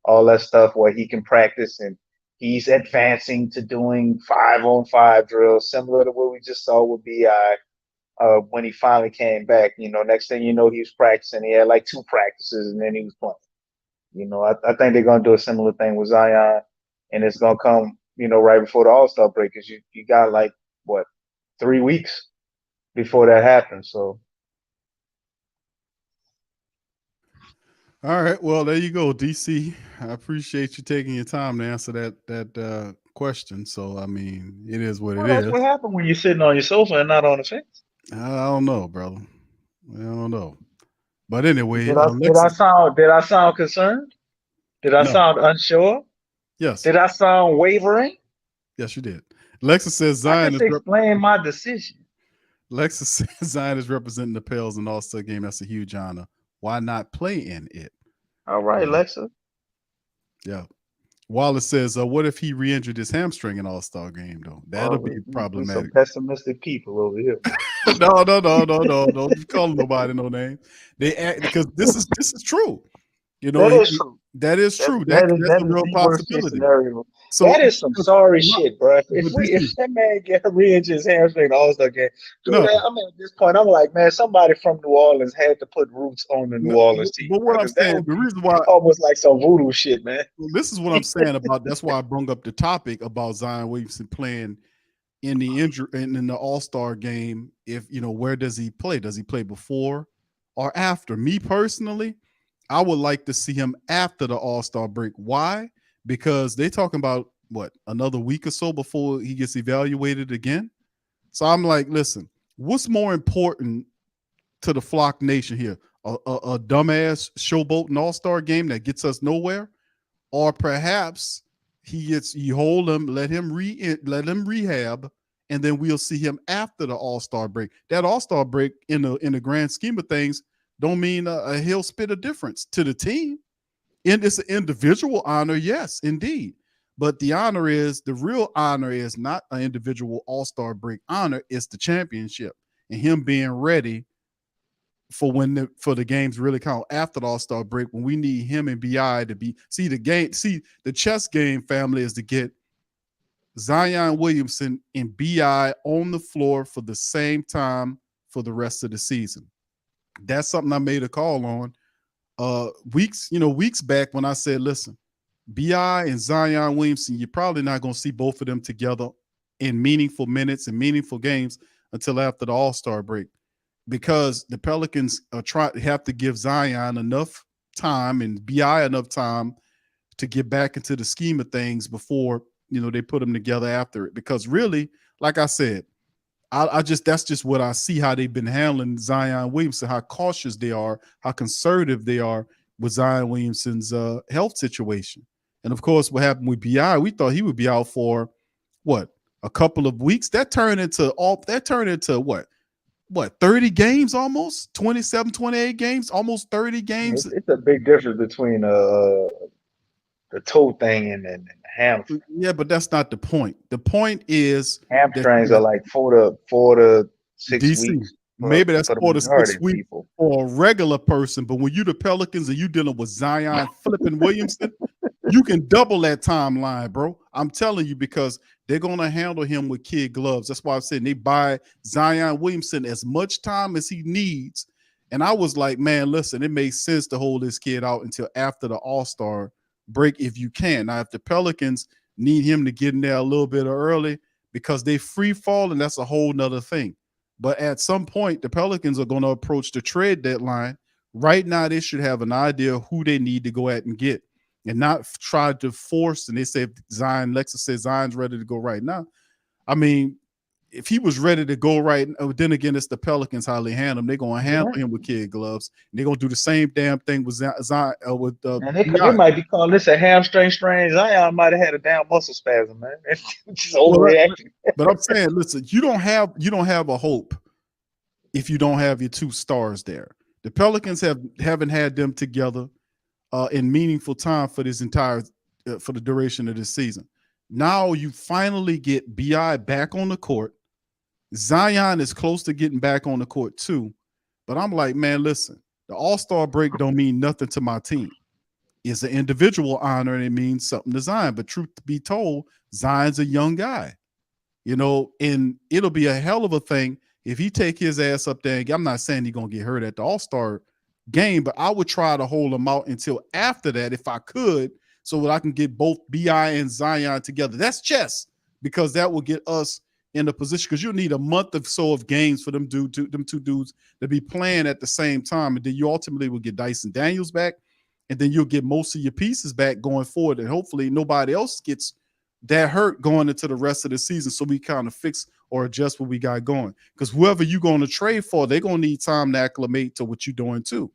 all that stuff where he can practice and he's advancing to doing 5-on-5 drills, similar to what we just saw with BI when he finally came back. You know, next thing you know, he was practicing. He had like 2 practices and then he was playing. You know, I think they're going to do a similar thing with Zion, and it's going to come, you know, right before the All-Star break because you got like, 3 weeks before that happens. So, All right. Well, there you go, DC. I appreciate you taking your time to answer that question. So, I mean, it is what well, it that's is. what happened when you're sitting on your sofa and not on the fence. I don't know, brother. I don't know. But anyway, Did I sound concerned? Did I no. sound unsure? Yes. Did I sound wavering? Yes, you did. Lexa says I Zion just is explained my decision. Lexa says Zion is representing the Pels in All-Star game. That's a huge honor. Why not play in it? All right, Lexa. Yeah. Wallace says, what if he re-injured his hamstring in All-Star game, though? That'll be We some problematic. pessimistic people over here. No. Don't you call nobody no name. Because this is true. You know, That is true. that is true. That That's is a real the worst case possibility. scenario. So That is some sorry shit, bro. If DC, that man get re-injured his hamstring in the All-Star game, dude, no, I mean, at this point, I'm like, man, somebody from New Orleans had to put roots on the New no, Orleans team. but what I'm Because that saying, would the be reason why almost like some voodoo shit, man. this is what I'm saying about. That's why I brought up the topic about Zion Williamson playing in the injury and in the All-Star game. If you know, where does he play? Does he play before or after? Me personally, I would like to see him after the All-Star break. Why? Because they're talking about another week or so before he gets evaluated again. So I'm like, listen, what's more important to the Flock Nation here? A dumbass showboating All-Star game that gets us nowhere, or perhaps you hold him, let him rehab, and then we'll see him after the All-Star break. That All-Star break in the grand scheme of things don't mean a hill spit of difference to the team. And it's an individual honor, yes, indeed. But the real honor is not an individual All-Star break honor, it's the championship and him being ready for the games really count after the All-Star break, when we need him and BI to be the chess game, family, is to get Zion Williamson and BI on the floor for the same time for the rest of the season. That's something I made a call on weeks back when I said, listen, BI and Zion Williamson, you're probably not going to see both of them together in meaningful minutes and meaningful games until after the All-Star break, because the Pelicans have to give Zion enough time and BI enough time to get back into the scheme of things before they put them together after it. Because really, like I said, that's just what I see, how they've been handling Zion Williamson, how cautious they are, how conservative they are with Zion Williamson's health situation. And of course, what happened with BI, we thought he would be out for a couple of weeks. That turned into what 30 games, almost 27, 28 games, almost 30 games. It's a big difference between the toe thing and the hamstring. Yeah, but that's not the point. The point is hamstrings are like 4 to 6 DC, weeks. Maybe that's 4 to 6 weeks people. for a regular person. But when you the Pelicans and you dealing with Zion flipping Williamson, you can double that timeline, bro. I'm telling you, because they're going to handle him with kid gloves. That's why I'm saying they buy Zion Williamson as much time as he needs. And I was like, man, listen, it makes sense to hold this kid out until after the All-Star break if you can. Now, if the Pelicans need him to get in there a little bit early because they free fall, and that's a whole nother thing. But at some point, the Pelicans are going to approach the trade deadline. Right now, they should have an idea of who they need to go at and get, and not try to force. And they say Lexa says Zion's ready to go right now. I mean, if he was ready to go right, then again, it's the Pelicans how they handle him. They're going to handle him with kid gloves. And they're going to do the same damn thing with Zion. And they might be calling this a hamstring strain. Zion might have had a damn muscle spasm, man. It's just overreaction. But I'm saying, listen, you don't have a hope if you don't have your two stars there. The Pelicans haven't had them together in meaningful time for this entire for the duration of this season. Now you finally get BI back on the court. Zion is close to getting back on the court too. But I'm like, man, listen, the All-Star break don't mean nothing to my team. It's an individual honor and it means something to Zion. But truth be told, Zion's a young guy, and it'll be a hell of a thing if he take his ass up there. I'm not saying he's going to get hurt at the All-Star game, but I would try to hold him out until after that if I could, so that I can get both BI and Zion together. That's chess, because that will get us in a position, because you'll need a month or so of games for them two dudes to be playing at the same time. And then you ultimately will get Dyson Daniels back, and then you'll get most of your pieces back going forward. And hopefully nobody else gets that hurt going into the rest of the season, so we kind of fix or adjust what we got going. Because whoever you're going to trade for, they're going to need time to acclimate to what you're doing too.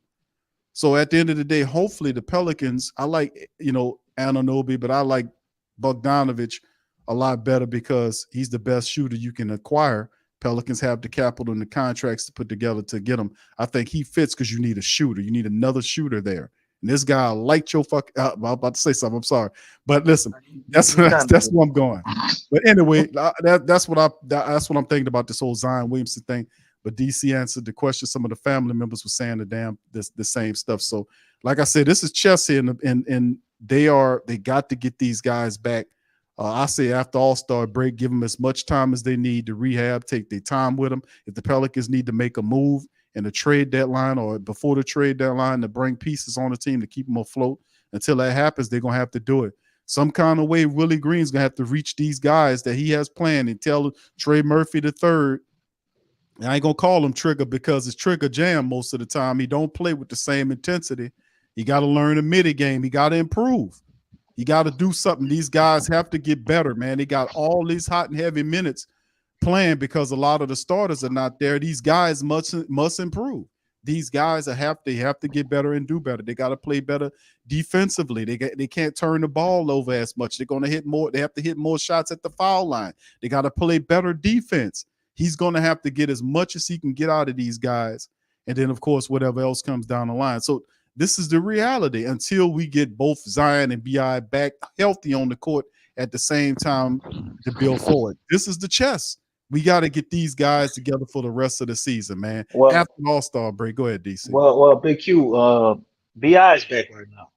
So at the end of the day, hopefully the Pelicans, I like, Anunoby, but I like Bogdanovich a lot better because he's the best shooter you can acquire. Pelicans have the capital and the contracts to put together to get him. I think he fits because you need a shooter. You need another shooter there. And this guy liked your fuck. I'm about to say something. I'm sorry, but listen, that's where I'm going. But anyway, that's what I'm thinking about this whole Zion Williamson thing. But DC answered the question. Some of the family members were saying the same stuff. So, like I said, this is chess here, and they got to get these guys back. I say after All-Star break, give them as much time as they need to rehab, take their time with them. If the Pelicans need to make a move in the trade deadline or before the trade deadline to bring pieces on the team to keep them afloat, until that happens, they're going to have to do it. Some kind of way, Willie Green's going to have to reach these guys that he has planned and tell Trey Murphy III, and I ain't going to call him Trigger because it's Trigger Jam most of the time. He don't play with the same intensity. He got to learn a mid game. He got to improve. You got to do something. These guys have to get better, man. They got all these hot and heavy minutes playing because a lot of the starters are not there. These guys must improve. These guys have to get better and do better. They got to play better defensively. They can't turn the ball over as much. They're going to hit more. They have to hit more shots at the foul line. They got to play better defense. He's going to have to get as much as he can get out of these guys. And then, of course, whatever else comes down the line. So this is the reality until we get both Zion and BI back healthy on the court at the same time to build forward. This is the chess. We got to get these guys together for the rest of the season, man. Well, After the All-Star break, go ahead, DC. well, Big Q, Bi is back right now,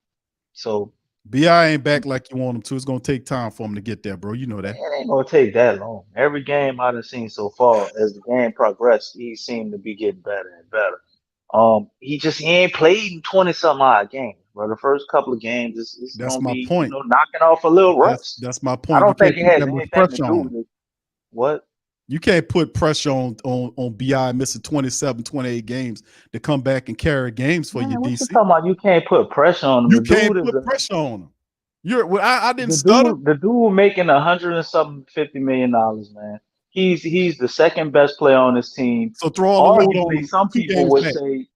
so Bi ain't back like you want him to. It's gonna take time for him to get there, bro. You know it that. ain't gonna take that long. Every game I've seen so far, as the game progressed, he seemed to be getting better and better. He ain't played in 20 some odd games, bro. The first couple of games it's That's gonna my be, point. knocking off a little rust. That's my I point. You don't think can't it put has that much anything to pressure do on with him. it. What? You can't put pressure on Bi missing 27, 28 games to come back and carry games for you, Man, what you DC. talking about? You can't put pressure on him. You The can't dude is put pressure on him. I didn't the stutter. dude making $150 million, man. He's the second best player on this team. So throw all the weight on Arguably, him some 2 people games would back. say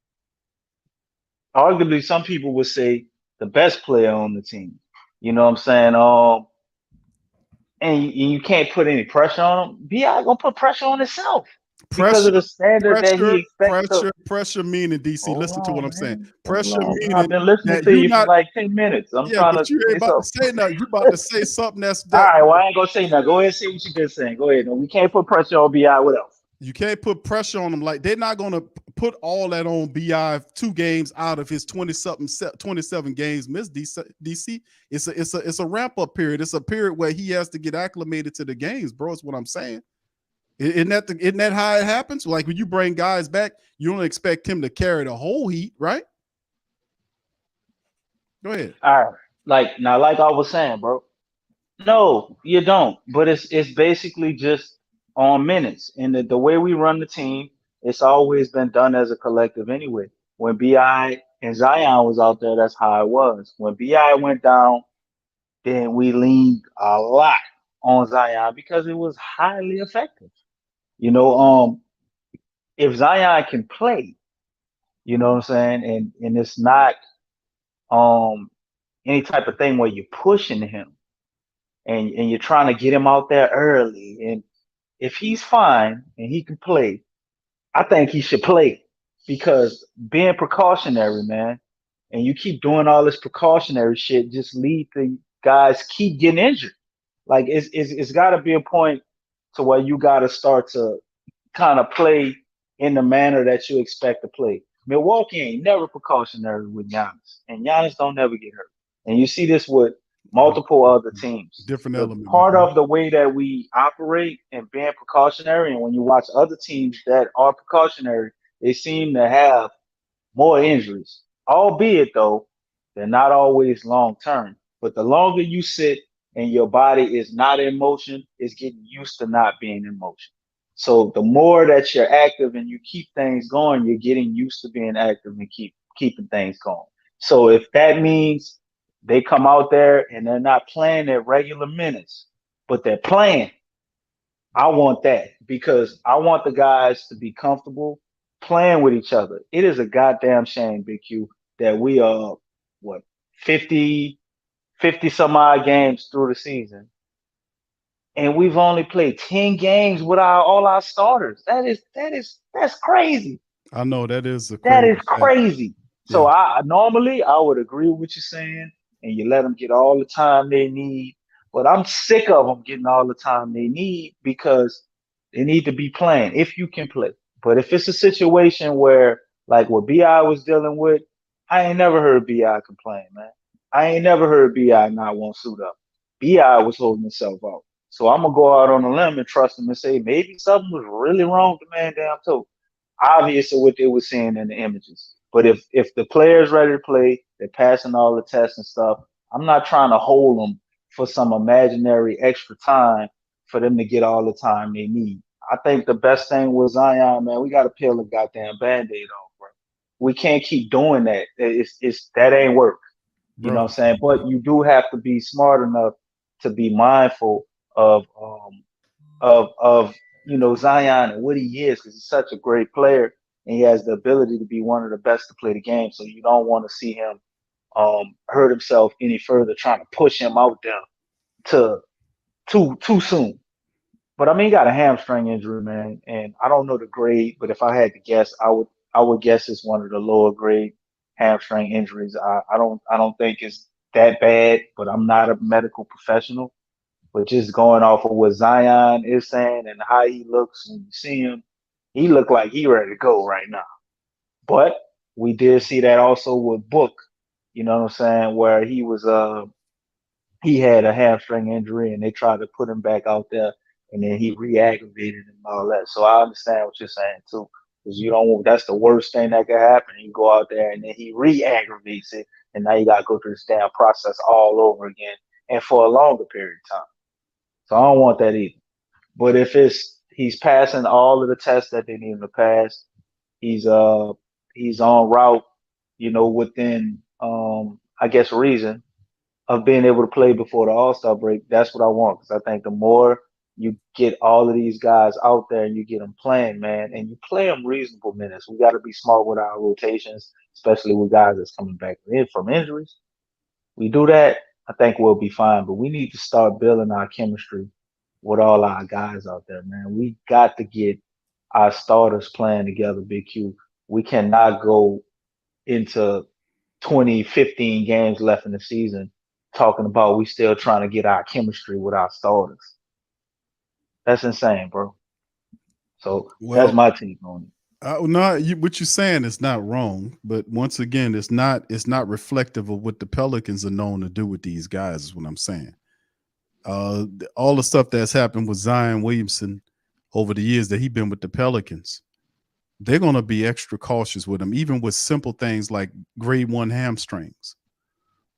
arguably some people would say the best player on the team. You know what I'm saying? And you can't put any pressure on him. Bi gonna put pressure on himself because of the standard that he expects to. Pressure meaning DC. Hold Listen to what on, I'm saying. man. Hold Pressure on, bro. meaning I've been listening that to you you for not. like 10 minutes. I'm Yeah, trying but to you ain't say about to something. say nothing. You about to say something All that right, well, I ain't gonna say nothing. Go ahead and say what you been saying. Go ahead. No, we can't put pressure on Bi. What else? you can't put pressure on them. Like they're not gonna put all that on Bi 2 games out of his 27 games missed. DC. It's a ramp up period. It's a period where he has to get acclimated to the games, bro. Is what I'm saying. Isn't that how it happens? Like when you bring guys back, you don't expect him to carry the whole heat, right? Go ahead. All right. Like I was saying, bro. No, you don't. But it's basically just on minutes. And the way we run the team, it's always been done as a collective anyway. When Bi and Zion was out there, that's how it was. When Bi went down, then we leaned a lot on Zion because it was highly effective. You know, if Zion can play, you know what I'm saying, and it's not um any type of thing where you're pushing him and you're trying to get him out there early. And if he's fine and he can play, I think he should play because being precautionary, man, and you keep doing all this precautionary shit just lead to guys keep getting injured. Like it's got to be a point to where you got to start to kind of play in the manner that you expect to play. Milwaukee ain't never precautionary with Giannis, and Giannis don't never get hurt. And you see this with multiple other teams. Different The element, part man. of the way that we operate and being precautionary, and when you watch other teams that are precautionary, they seem to have more injuries. Albeit though, they're not always long term. But the longer you sit and your body is not in motion, it's getting used to not being in motion. So the more that you're active and you keep things going, you're getting used to being active and keeping things going. So if that means they come out there and they're not playing their regular minutes, but they're playing, I want that because I want the guys to be comfortable playing with each other. It is a goddamn shame, Big Q, that we are what 50 some odd games through the season, and we've only played 10 games with all our starters. That's crazy. I know that is a That crazy is stat. crazy. So Yeah. I normally I would agree with what you're saying, and you let them get all the time they need. But I'm sick of them getting all the time they need because they need to be playing if you can play. But if it's a situation where like what Bi was dealing with, I ain't never heard Bi complain, man. I ain't never heard Bi not want to suit up. Bi was holding himself out. So I'm gonna go out on a limb and trust him and say maybe something was really wrong with the man damn toe. Obvious of what they were seeing in the images. But if the player's ready to play, they're passing all the tests and stuff. I'm not trying to hold them for some imaginary extra time for them to get all the time they need. I think the best thing with Zion, man, we got to peel the goddamn band-aid off, bro. We can't keep doing that. It's that ain't work. You know Bro. what I'm saying? But you do have to be smart enough to be mindful of Zion and what he is because he's such a great player and he has the ability to be one of the best to play the game. So you don't want to see him hurt himself any further trying to push him out there to too soon. But I mean, he got a hamstring injury, man, and I don't know the grade, but if I had to guess, I would guess it's one of the lower grade hamstring injuries. I don't think it's that bad, but I'm not a medical professional. But just going off of what Zion is saying and how he looks when you see him, he looked like he ready to go right now. But we did see that also with Book, you know what I'm saying, where he had a hamstring injury and they tried to put him back out there and then he re-aggravated and all that. So I understand what you're saying too. Because you don't that's the worst thing that could happen. You go out there and then he re-aggravates it and now you gotta go through this damn process all over again and for a longer period of time. So I don't want that either. But if he's passing all of the tests that they need him to pass, he's on route, within I guess reason of being able to play before the All-Star break. That's what I want because I think the more you get all of these guys out there and you get them playing, man, and you play them reasonable minutes. We got to be smart with our rotations, especially with guys that's coming back from injuries. We do that, I think we'll be fine. But we need to start building our chemistry with all our guys out there, man. We got to get our starters playing together, Big Q. We cannot go into 20, 15 games left in the season talking about we still trying to get our chemistry with our starters. That's insane, bro. So that's my take on it. What you're saying is not wrong, but once again, it's not reflective of what the Pelicans are known to do with these guys. Is what I'm saying. All the stuff that's happened with Zion Williamson over the years that he's been with the Pelicans, they're going to be extra cautious with him, even with simple things like grade 1 hamstrings,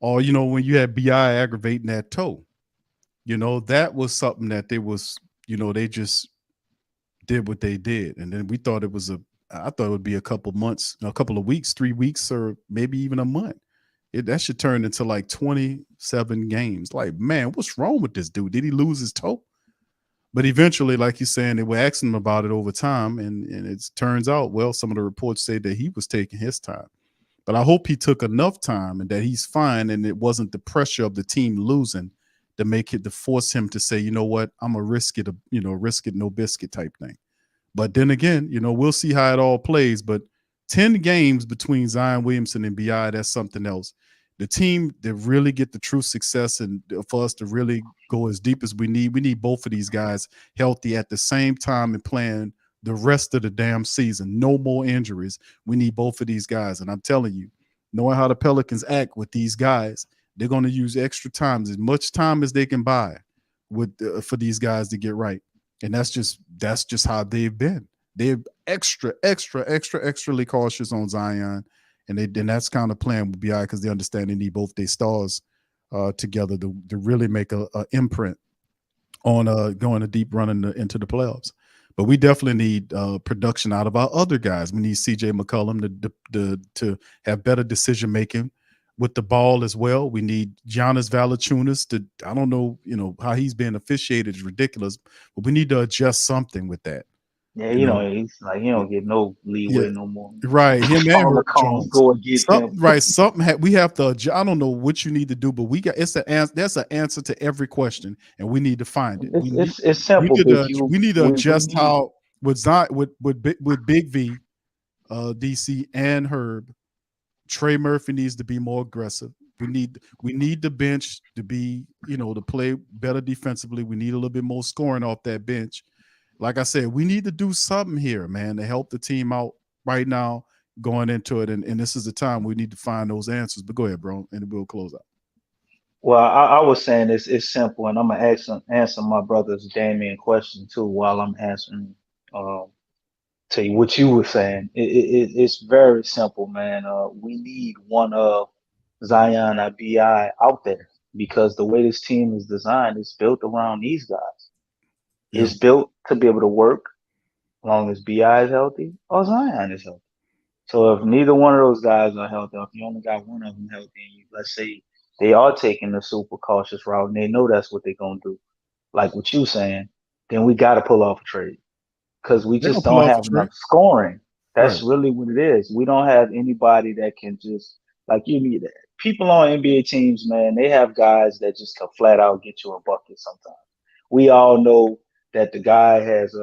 or when you had BI aggravating that toe, that was something that they was, they just did what they did, and then we thought I thought it would be a couple months, a couple of weeks, 3 weeks, or maybe even a month. That should turn into like 27 games. Like, man, what's wrong with this dude? Did he lose his toe? But eventually, like you're saying, they were asking him about it over time, and it turns out, well, some of the reports say that he was taking his time. But I hope he took enough time and that he's fine, and it wasn't the pressure of the team losing to force him to say, you know what, I'm gonna risk it, risk it, no biscuit type thing. But then again, we'll see how it all plays. But 10 games between Zion Williamson and BI, that's something else. The team that really get the true success and for us to really go as deep as we need both of these guys healthy at the same time and playing the rest of the damn season. No more injuries. We need both of these guys. And I'm telling you, knowing how the Pelicans act with these guys, they're going to use extra time, as much time as they can buy for these guys to get right. And that's just how they've been. They're extrally cautious on Zion. And that's kind of playing with BI because they understand they need both their stars together to really make a imprint on going a deep run into the playoffs. But we definitely need production out of our other guys. We need CJ McCollum to have better decision making with the ball as well. We need Giannis Valanciunas to, I don't know, how he's being officiated is ridiculous, but we need to adjust something with that. Yeah, he's like he don't get no leeway no more. Right, him and Herb Jones. Go against him. Right, we have to. I don't know what you need to do, but that's an answer to every question, and we need to find it. It's simple. We need to adjust how with Big V, DC and Herb. Trey Murphy needs to be more aggressive. We need the bench to be, to play better defensively. We need a little bit more scoring off that bench. Like I said, we need to do something here, man, to help the team out right now going into it. And this is the time we need to find those answers. But go ahead, bro, and we'll close out. Well, I was saying it's simple, and I'm gonna answer my brother's Damian question too while I'm answering tell you what you were saying. It's very simple, man. We need one of Zion or BI out there because the way this team is designed, it's built around these guys. Yeah. It's built to be able to work as long as BI is healthy or Zion is healthy. So if neither one of those guys are healthy, if you only got one of them healthy, and let's say they are taking the super cautious route and they know that's what they're going to do, like what you saying, then we got to pull off a trade because we just don't have enough scoring. That's really what it is. We don't have anybody that can just, like, you need that. People on NBA teams, man, they have guys that just can flat out get you a bucket sometimes. We all know that the guy has,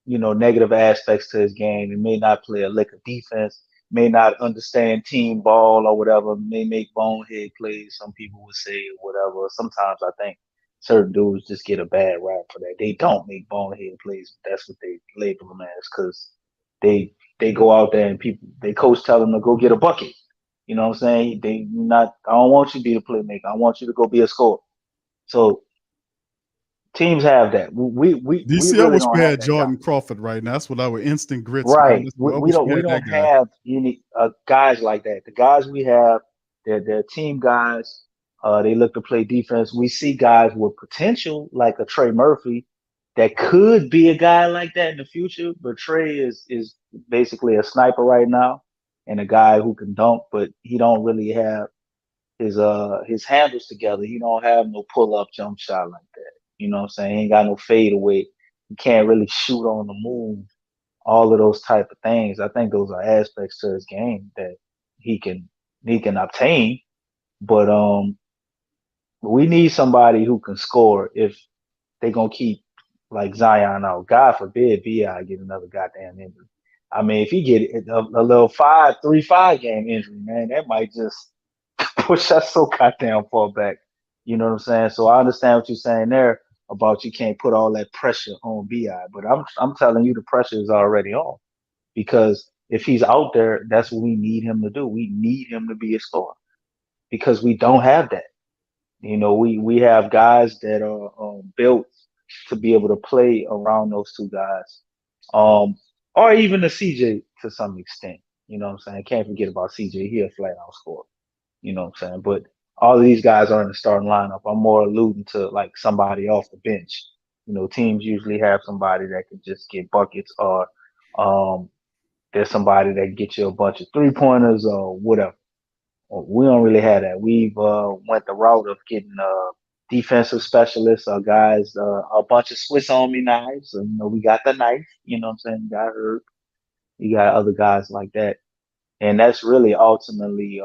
negative aspects to his game. He may not play a lick of defense, may not understand team ball or whatever, may make bonehead plays, some people would say, or whatever. Sometimes I think certain dudes just get a bad rap for that. They don't make bonehead plays. But that's what they label them as because they go out there and they coach tell them to go get a bucket. You know what I'm saying? I don't want you to be the playmaker. I want you to go be a scorer. So teams have that. We DC, I really wish don't we have had that guy. Jordan Crawford right now. That's what I would instant grits, man. Right. I wish we We had don't that guy. have any guys like that. The guys we have, they're team guys. They look to play defense. We see guys with potential like a Trey Murphy that could be a guy like that in the future, but Trey is basically a sniper right now and a guy who can dunk, but he don't really have his handles together. He don't have no pull up jump shot like that. You know what I'm saying? He ain't got no fade away. He can't really shoot on the move. All of those type of things. I think those are aspects to his game that he can obtain. But we need somebody who can score if they're gonna keep like Zion out. God forbid Bi get another goddamn injury. I mean, if he get a little 3-5 game injury, man, that might just push us so goddamn far back. You know what I'm saying? So I understand what you're saying there about you can't put all that pressure on Bi, but I'm telling you the pressure is already on because if he's out there, that's what we need him to do. We need him to be a scorer because we don't have that. You know, we have guys that are built to be able to play around those two guys, or even the CJ to some extent. You know what I'm saying? Can't forget about CJ. He a flat out scorer. You know what I'm saying? But all of these guys are in the starting lineup. I'm more alluding to like somebody off the bench. You know, teams usually have somebody that can just get buckets or there's somebody that can get you a bunch of 3-pointers or whatever. We don't really have that. We've went the route of getting defensive specialists or guys, a bunch of Swiss Army knives. And, you know, we got the knife. You know what I'm saying? You got Herb. You got other guys like that. And that's really ultimately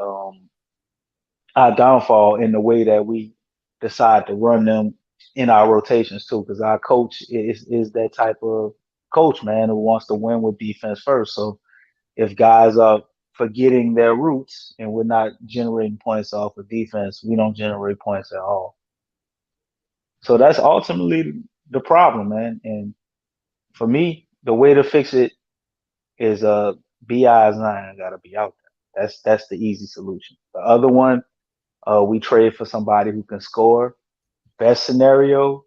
our downfall in the way that we decide to run them in our rotations too. Because our coach is that type of coach, man, who wants to win with defense first. So if guys are forgetting their roots and we're not generating points off of defense, we don't generate points at all. So that's ultimately the problem, man. And for me, the way to fix it is BI's line gotta be out there. That's the easy solution. The other one, we trade for somebody who can score. Best scenario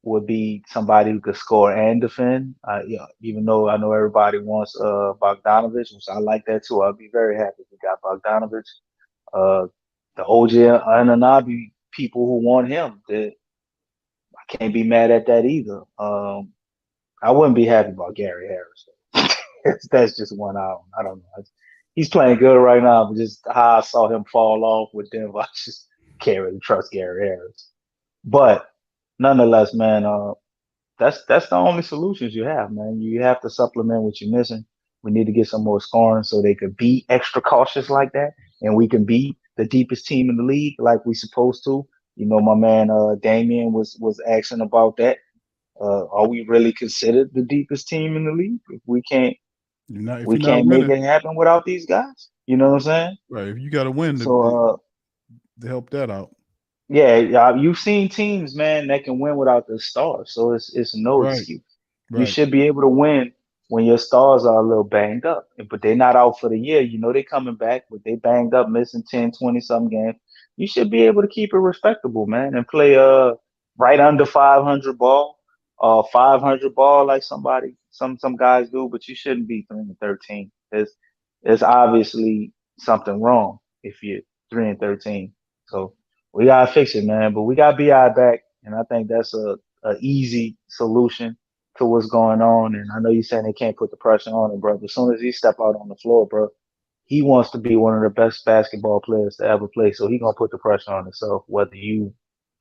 would be somebody who could score and defend. Yeah, even though I know everybody wants Bogdanovich, which I like that too. I'd be very happy if we got Bogdanovich. The OG Anunoby people who want him, I can't be mad at that either. I wouldn't be happy about Gary Harris. That's just one out. I don't know. He's playing good right now, but just how I saw him fall off with Denver, I just can't really trust Gary Harris. But nonetheless, man, that's the only solutions you have, man. You have to supplement what you're missing. We need to get some more scoring so they could be extra cautious like that, and we can be the deepest team in the league like we supposed to. You know, my man Damian was asking about that. Are we really considered the deepest team in the league if we can't If you're not make winning, it happen without these guys? You know what I'm saying? right? If you got to win So to help that out, yeah, you've seen teams, man, that can win without the stars. So it's no right? excuse. You Right. should be able to win when your stars are a little banged up. But they're not out for the year. You know they're coming back, but they banged up, missing 10, 20 some games. You should be able to keep it respectable, man, and play right under 500 ball, 500 ball like some guys do, but you shouldn't be 3-13. There's obviously something wrong if you're 3-13. So we gotta fix it, man. But we got Bi back, and I think that's a easy solution to what's going on. And I know you're saying they can't put the pressure on him, bro. But as soon as he step out on the floor, bro, he wants to be one of the best basketball players to ever play. So he gonna put the pressure on himself, whether you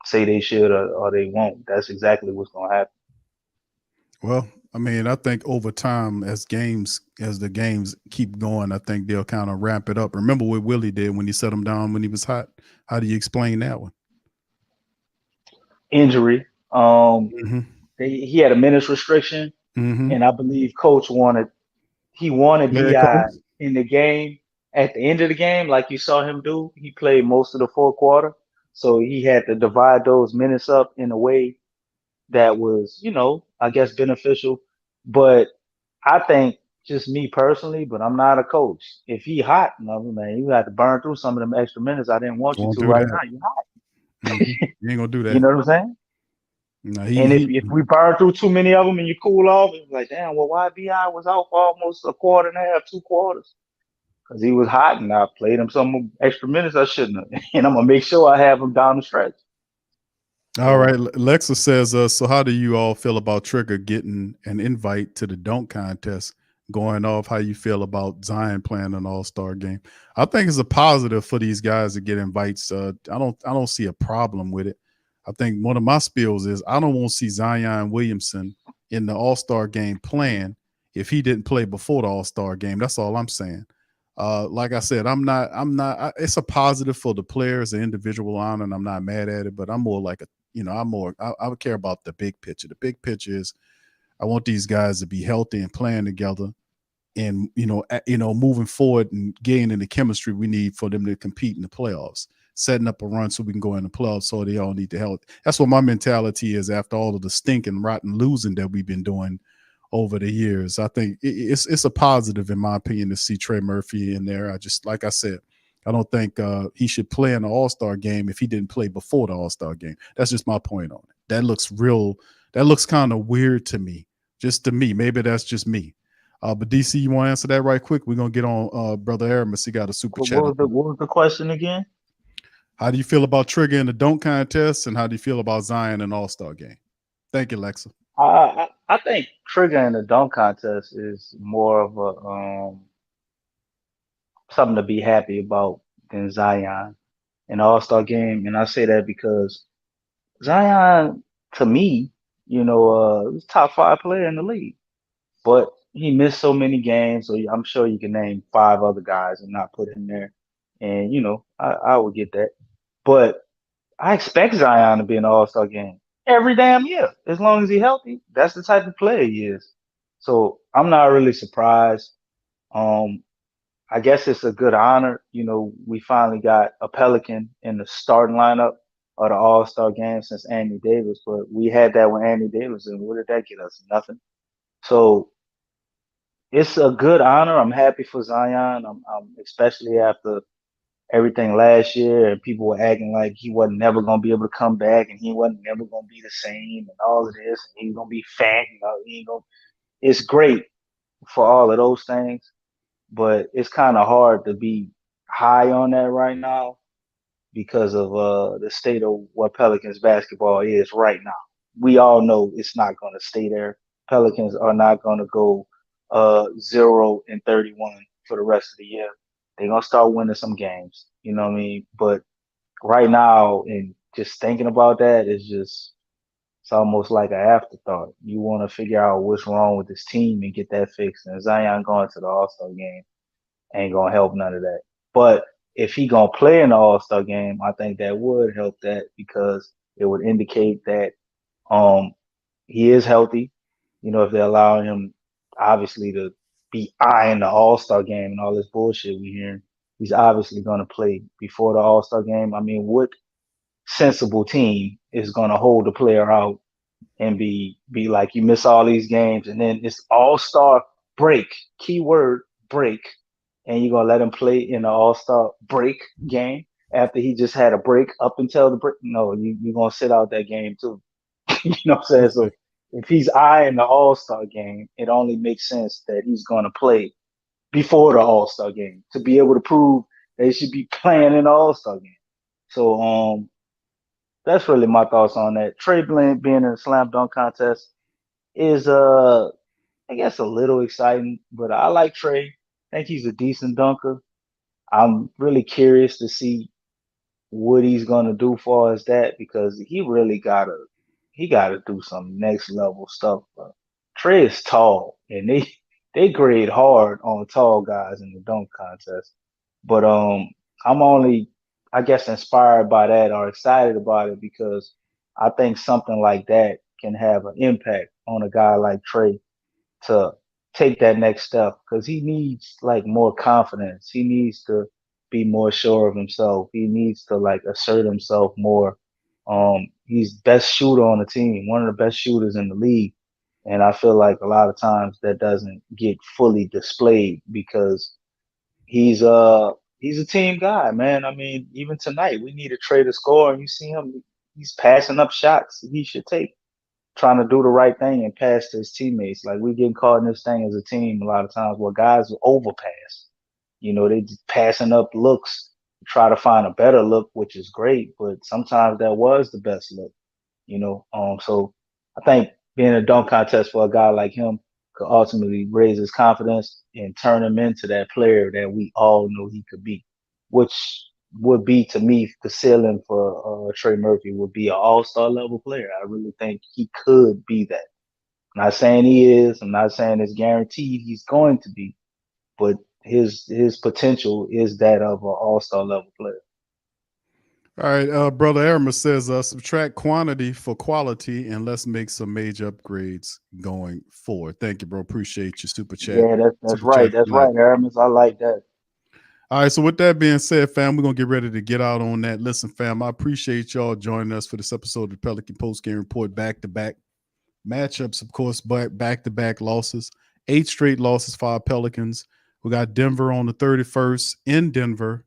say they should or they won't. That's exactly what's gonna happen. Well, I mean, I think over time, as the games keep going, I think they'll kind of ramp it up. Remember what Willie did when he set him down when he was hot? How do you explain that one? Injury. Mm-hmm. He had a minutes restriction, Mm-hmm. and I believe coach wanted Bad Bi calls. in the game. At the end of the game, like you saw him do, he played most of the fourth quarter. So he had to divide those minutes up in a way that was, I guess beneficial. But I think just me personally, but I'm not a coach. If he hot, man, you got to burn through some of them extra minutes I didn't want you Won't to do right that. now. You hot. You ain't gonna do You that. know what I'm saying? No, And if, he if we burn through too many of them and you cool off, it's like, damn, well, why BI was out for almost a quarter and a half, 2 quarters? Because he was hot and I played him some extra minutes I shouldn't have. And I'm going to make sure I have him down the stretch. All right. Lexa says, so how do you all feel about Trigger getting an invite to the dunk contest going off? How you feel about Zion playing an all-star game? I think it's a positive for these guys to get invites. I don't see a problem with it. I think one of my spills is I don't want to see Zion Williamson in the all-star game playing if he didn't play before the all-star game. That's all I'm saying. Like I said, it's a positive for the players, the individual honor, and I'm not mad at it, but I'm more like I would care about the big picture. The big picture is I want these guys to be healthy and playing together and, moving forward and gaining the chemistry we need for them to compete in the playoffs, setting up a run so we can go in the playoffs so they all need the help. That's what my mentality is after all of the stinking, rotten losing that we've been doing over the years. I think it's a positive, in my opinion, to see Trey Murphy in there. Like I said, I don't think he should play in the All-Star game if he didn't play before the All-Star game. That's just my point on it. That looks kind of weird to me, just to me. Maybe that's just me. But DC, you want to answer that right quick? We're going to get on Brother Aramis. He got a super chat. What was the question again? How do you feel about Trigger in the dunk contest, and how do you feel about Zion in the All-Star game? Thank you, Lexa. I think Trigger in the dunk contest is more of a something to be happy about than Zion in the All-Star game. And I say that because Zion, to me, was top 5 player in the league, but he missed so many games. So I'm sure you can name 5 other guys and not put him there. And, I would get that. But I expect Zion to be in the All-Star game every damn year, as long as he's healthy. That's the type of player he is. So I'm not really surprised. I guess it's a good honor. We finally got a Pelican in the starting lineup of the All-Star game since Anthony Davis, but we had that when Anthony Davis, and what did that get us? Nothing. So it's a good honor. I'm happy for Zion. I'm especially after everything last year and people were acting like he wasn't never going to be able to come back and he wasn't never going to be the same and all of this. And he's going to be fat. He ain't gonna, it's great for all of those things, but it's kind of hard to be high on that right now because of the state of what Pelicans basketball is right now. We all know it's not going to stay there. Pelicans are not going to go 0-31 for the rest of the year. They're going to start winning some games. You know what I mean? But right now, and just thinking about that is just, it's almost like an afterthought. You want to figure out what's wrong with this team and get that fixed. And Zion going to the All-Star game ain't going to help none of that. But if he going to play in the All-Star game, I think that would help that because it would indicate that he is healthy. If they allow him, obviously, to be eyeing the All-Star game and all this bullshit we hearing, he's obviously going to play before the All-Star game. I mean, what sensible team is going to hold the player out and be like, you miss all these games and then it's All-Star break, keyword break, and you're going to let him play in the All-Star break game after he just had a break up until the break? No, you're going to sit out that game too. You know what I'm saying? So if he's eyeing the All-Star game, it only makes sense that he's going to play before the All-Star game to be able to prove they should be playing in the All-Star game. So that's really my thoughts on that. Trey Bland being in a slam dunk contest is I guess a little exciting, but I like Trey. I think he's a decent dunker. I'm really curious to see what he's gonna do for us that because he really gotta do some next level stuff. Bro. Trey is tall and they grade hard on tall guys in the dunk contest. But I'm only I guess inspired by that or excited about it because I think something like that can have an impact on a guy like Trey to take that next step because he needs like more confidence. He needs to be more sure of himself. He needs to like assert himself more. He's best shooter on the team, one of the best shooters in the league. And I feel like a lot of times that doesn't get fully displayed because he's a team guy, man. I mean, even tonight we need a trade to score, and you see him, he's passing up shots he should take, trying to do the right thing and pass to his teammates. Like we getting caught in this thing as a team a lot of times where guys overpass. You know, they just passing up looks, try to find a better look, which is great, but sometimes that was the best look. You know, so I think being a dunk contest for a guy like him could ultimately raise his confidence and turn him into that player that we all know he could be, which would be, to me, the ceiling for Trey Murphy would be an all-star level player. I really think he could be that. I'm not saying he is. I'm not saying it's guaranteed he's going to be, but his potential is that of an all-star level player. All right, Brother Aramis says, subtract quantity for quality and let's make some major upgrades going forward. Thank you, bro. Appreciate your super chat. Yeah, that's right. That's right, Aramis. I like that. All right, so with that being said, fam, we're going to get ready to get out on that. Listen, fam, I appreciate y'all joining us for this episode of the Pelican Post Game Report. Back-to-back matchups, of course, but back-to-back losses. 8 straight losses for our Pelicans. We got Denver on the 31st in Denver.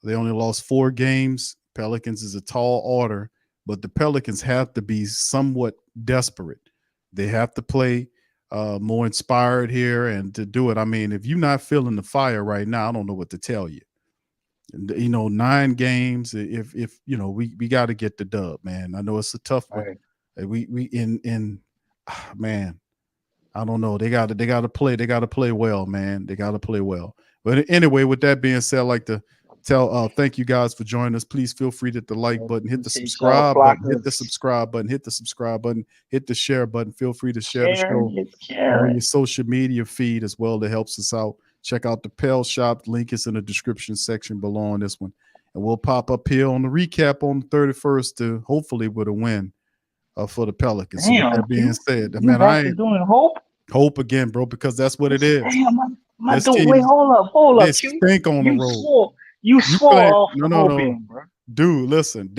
They only lost 4 games. Pelicans is a tall order, but the Pelicans have to be somewhat desperate. They have to play more inspired here, and to do it, I mean, if you're not feeling the fire right now, I don't know what to tell you. You know, 9 games. If you know, we got to get the dub, man. I know it's a tough one. Right. Man, I don't know. They got to play. They got to play well, man. They got to play well. But anyway, with that being said, I'd like to thank you guys for joining us. Please feel free to hit the like button, hit the subscribe button, hit the subscribe button, hit the subscribe button, hit the share button. Feel free to share the show on your social media feed as well. That helps us out. Check out the Pel Shop. Link is in the description section below on this one. And we'll pop up here on the recap on the 31st to hopefully with a win for the Pelicans. Damn, so that being said, man, I ain't doing hope again, bro, because that's what it is. Damn, wait, hold up. They stink on the road. You swore off no. bro. Dude, listen,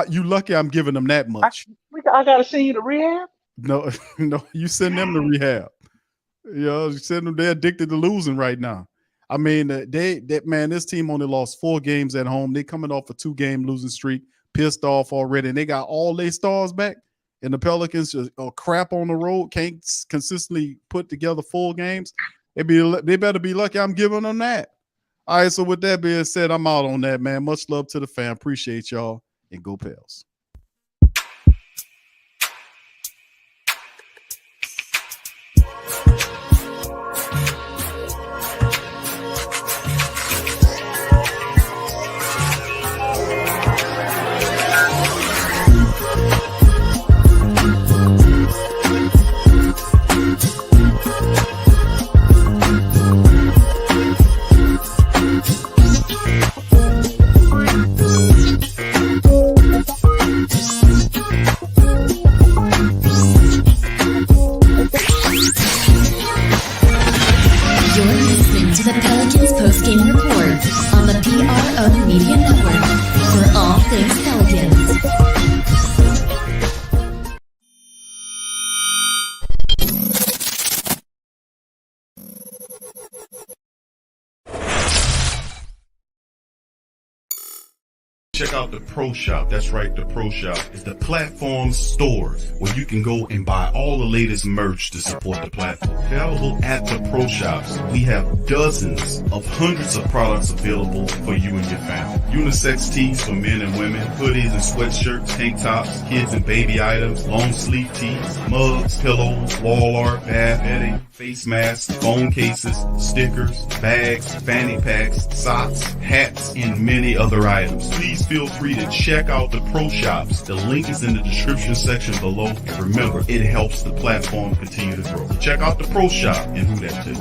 you lucky I'm giving them that much. I gotta send you to rehab. No, you send them to rehab. You know, you send them. They're addicted to losing right now. I mean, man, this team only lost 4 games at home. They coming off a 2-game losing streak, pissed off already, and they got all their stars back. And the Pelicans are crap on the road, can't consistently put together full games. They better be lucky I'm giving them that. All right, so with that being said, I'm out on that, man. Much love to the fam. Appreciate y'all, and go Pels. The Pelicans post-game report on the PRO Media Network for all things Pelicans. Check out the Pro Shop. That's right, the Pro Shop is the platform store where you can go and buy all the latest merch to support the platform. Available at the Pro Shops, we have dozens of hundreds of products available for you and your family. Unisex tees for men and women, hoodies and sweatshirts, tank tops, kids and baby items, long sleeve tees, mugs, pillows, wall art, bath bedding, face masks, phone cases, stickers, bags, fanny packs, socks, hats, and many other items. Please feel free to check out the Pro Shops. The link is in the description section below. And remember, it helps the platform continue to grow. Check out the Pro Shop and who that too.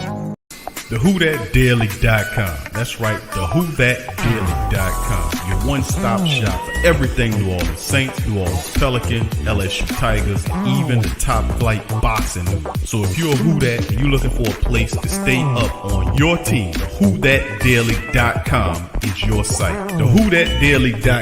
TheWhoThatDaily.com. That's right, TheWhoThatDaily.com. Your one-stop shop for everything New Orleans Saints, New Orleans Pelicans, LSU Tigers, and even the top flight boxing. So if you're a Who That and you're looking for a place to stay up on your team, TheWhoThatDaily.com is your site. TheWhoThatDaily.com.